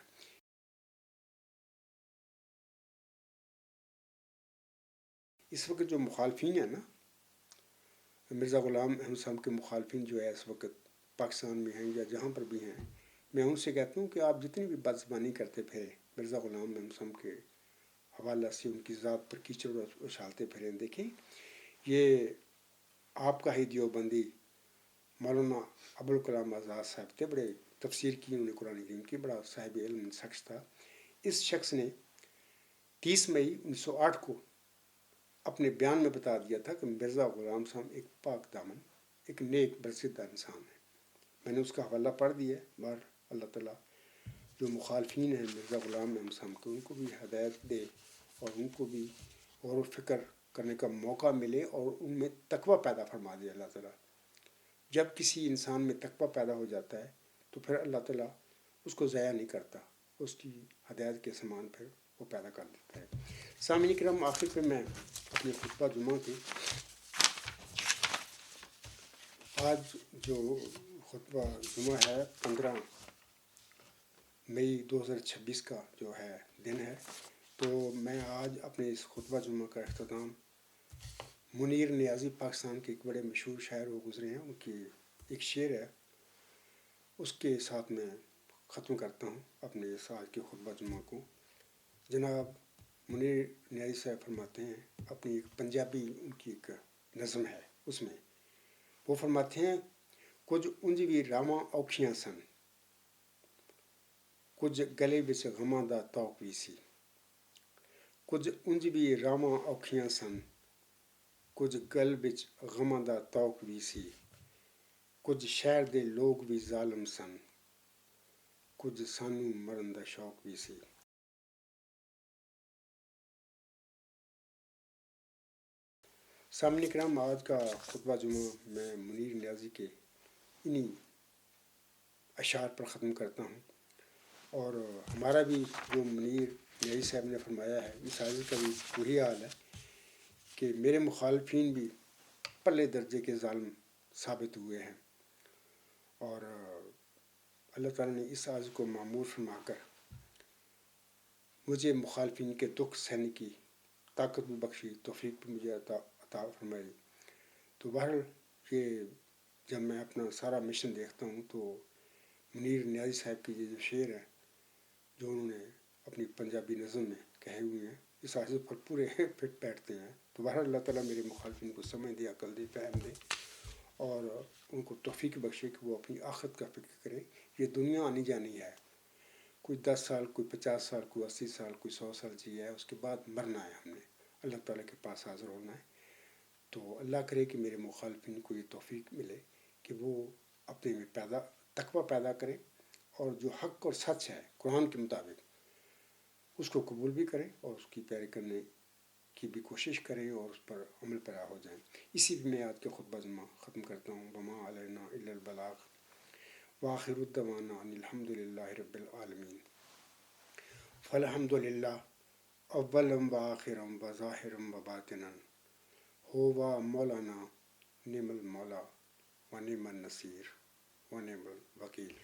اس وقت جو مخالفین ہیں نا، مرزا غلام احمد صاحب کے مخالفین جو ہے اس وقت پاکستان میں ہیں یا جہاں پر بھی ہیں، میں ان سے کہتا ہوں کہ آپ جتنی بھی بد زبانی کرتے پھرے مرزا غلام احمد صاحب کے حوالہ سے ان کی ذات پر کیچڑ اچھالتے پھریں، دیکھیں یہ آپ کا ہی دیوبندی مولانا ابوالکلام آزاد صاحب تھے، بڑے تفسیر کی انہوں نے قرآن کریم کی، بڑا صاحب علم شخص تھا. اس شخص نے 30 مئی 1908 کو اپنے بیان میں بتا دیا تھا کہ مرزا غلام صاحب ایک پاک دامن، ایک نیک برسدہ انسان ہے. میں نے اس کا حوالہ پڑھ دیا ہے. بار اللہ تعالیٰ جو مخالفین ہیں مرزا غلام احمد صاحب کو، ان کو بھی ہدایت دے اور ان کو بھی غور و فکر کرنے کا موقع ملے اور ان میں تقویٰ پیدا فرما دے اللہ تعالیٰ. جب کسی انسان میں تقویٰ پیدا ہو جاتا ہے تو پھر اللہ تعالیٰ اس کو ضائع نہیں کرتا، اس کی ہدایت کے سامان پھر وہ پیدا کر دیتا ہے. سامعین کرام، آخر پہ میں اپنے خطبہ جمعہ کے آج جو خطبہ جمعہ ہے 15 مئی 2026 کا جو ہے دن ہے، تو میں آج اپنے اس خطبہ جمعہ کا اختتام منیر نیازی پاکستان کے ایک بڑے مشہور شاعر وہ گزرے ہیں، ان کی ایک شعر ہے، اس کے ساتھ میں ختم کرتا ہوں اپنے اس آج کے خطبہ جمعہ کو. جناب منیر نیازی صاحب فرماتے ہیں، اپنی ایک پنجابی ان کی ایک نظم ہے، اس میں وہ فرماتے ہیں، کچھ انج بھی راواں اوکھیاں سن، کچھ گلے بچ غماں دا توق بھی سی. کچھ انج بھی راواں اوکھیاں سن، کچھ گل بچ غماں دا توق بھی سی. کچھ شہر دے لوگ بھی ظالم سن، کچھ سانوں مرن دا شوق بھی سی. سامعین کرام، آج کا خطبہ جمعہ میں منیر نیازی کے انہی اشعار پر ختم کرتا ہوں. اور ہمارا بھی جو منیر نیازی صاحب نے فرمایا ہے، اس حاضر کا بھی وہی حال ہے کہ میرے مخالفین بھی پلے درجے کے ظالم ثابت ہوئے ہیں، اور اللہ تعالیٰ نے اس عاض کو معمور فرما کر مجھے مخالفین کے دکھ سہنے کی طاقت بھی بخشی، توفیق بھی مجھے عطا فرمائی. تو بہرحال یہ جب میں اپنا سارا مشن دیکھتا ہوں تو منیر نیازی صاحب کی یہ جو شعر ہے جو انہوں نے اپنی پنجابی نظم میں کہے ہوئے ہیں، اس عاض پر پورے فٹ بیٹھتے ہیں. تو بہرحال اللہ تعالیٰ میرے مخالفین کو سمجھ دے، عقل دے، فہم دے، اور ان کو توفیق بخشے کہ وہ اپنی آخرت کا فکر کریں. یہ دنیا آنی جانی ہے، کوئی 10 سال، کوئی 50 سال، کوئی 80 سال، کوئی 100 سال جیا ہے، اس کے بعد مرنا ہے، ہم نے اللہ تعالیٰ کے پاس حاضر ہونا ہے. تو اللہ کرے کہ میرے مخالفین کو یہ توفیق ملے کہ وہ اپنے میں تقویٰ پیدا کریں اور جو حق اور سچ ہے قرآن کے مطابق اس کو قبول بھی کریں اور اس کی پیروی کرنے کی بھی کوشش کریں اور اس پر عمل پیرا ہو جائیں. اسی بھی میں آج کے خطبہ جمعہ ختم کرتا ہوں. وما علینا الا البلاغ وآخر الدعوانا ان الحمد للہ رب العالمین. فالحمد للہ اولم و آخرم و ظاہرم و باطنن، ہوا مولانا نعم المولا و نعم النصیر و نعم الوکیل.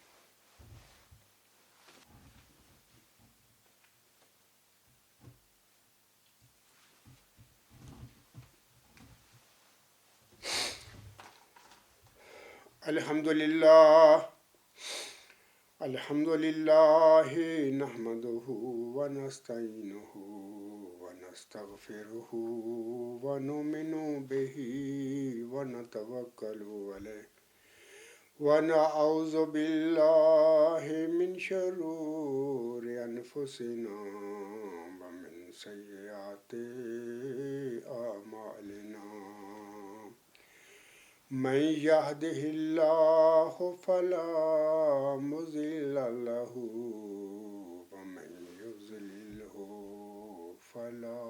الحمد للہ نحمده ونستعینه ونستغفره ونؤمن به ونتوکل علیہ ونعوذ باللہ من شرور انفسنا ومن سیئات اعمالنا. من يهده الله فلا مضل له ومن يضلله فلا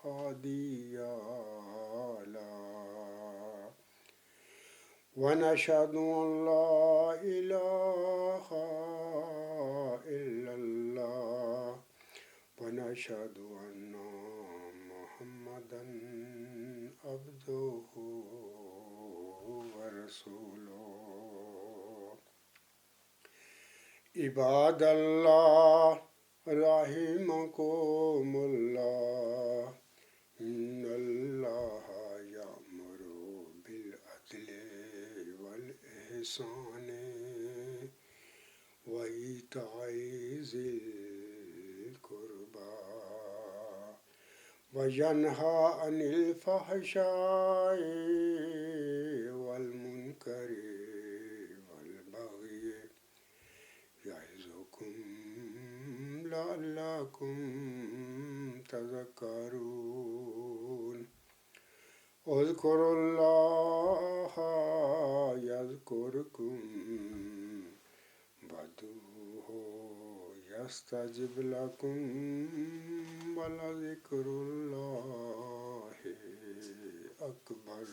هادي له. ونشهد أن لا إله إلا الله ونشهد أن محمدا عبده ورسوله. عباد اللہ رحمكم اللہ، إن والإحسان وإيتاء ذي القربى وينهى عن الفحشاء والمنكر والبغي يعظكم لعلكم تذكرون اذكروا الله يذكركم وادعوه يستجب لكم ولذكر الله أكبر.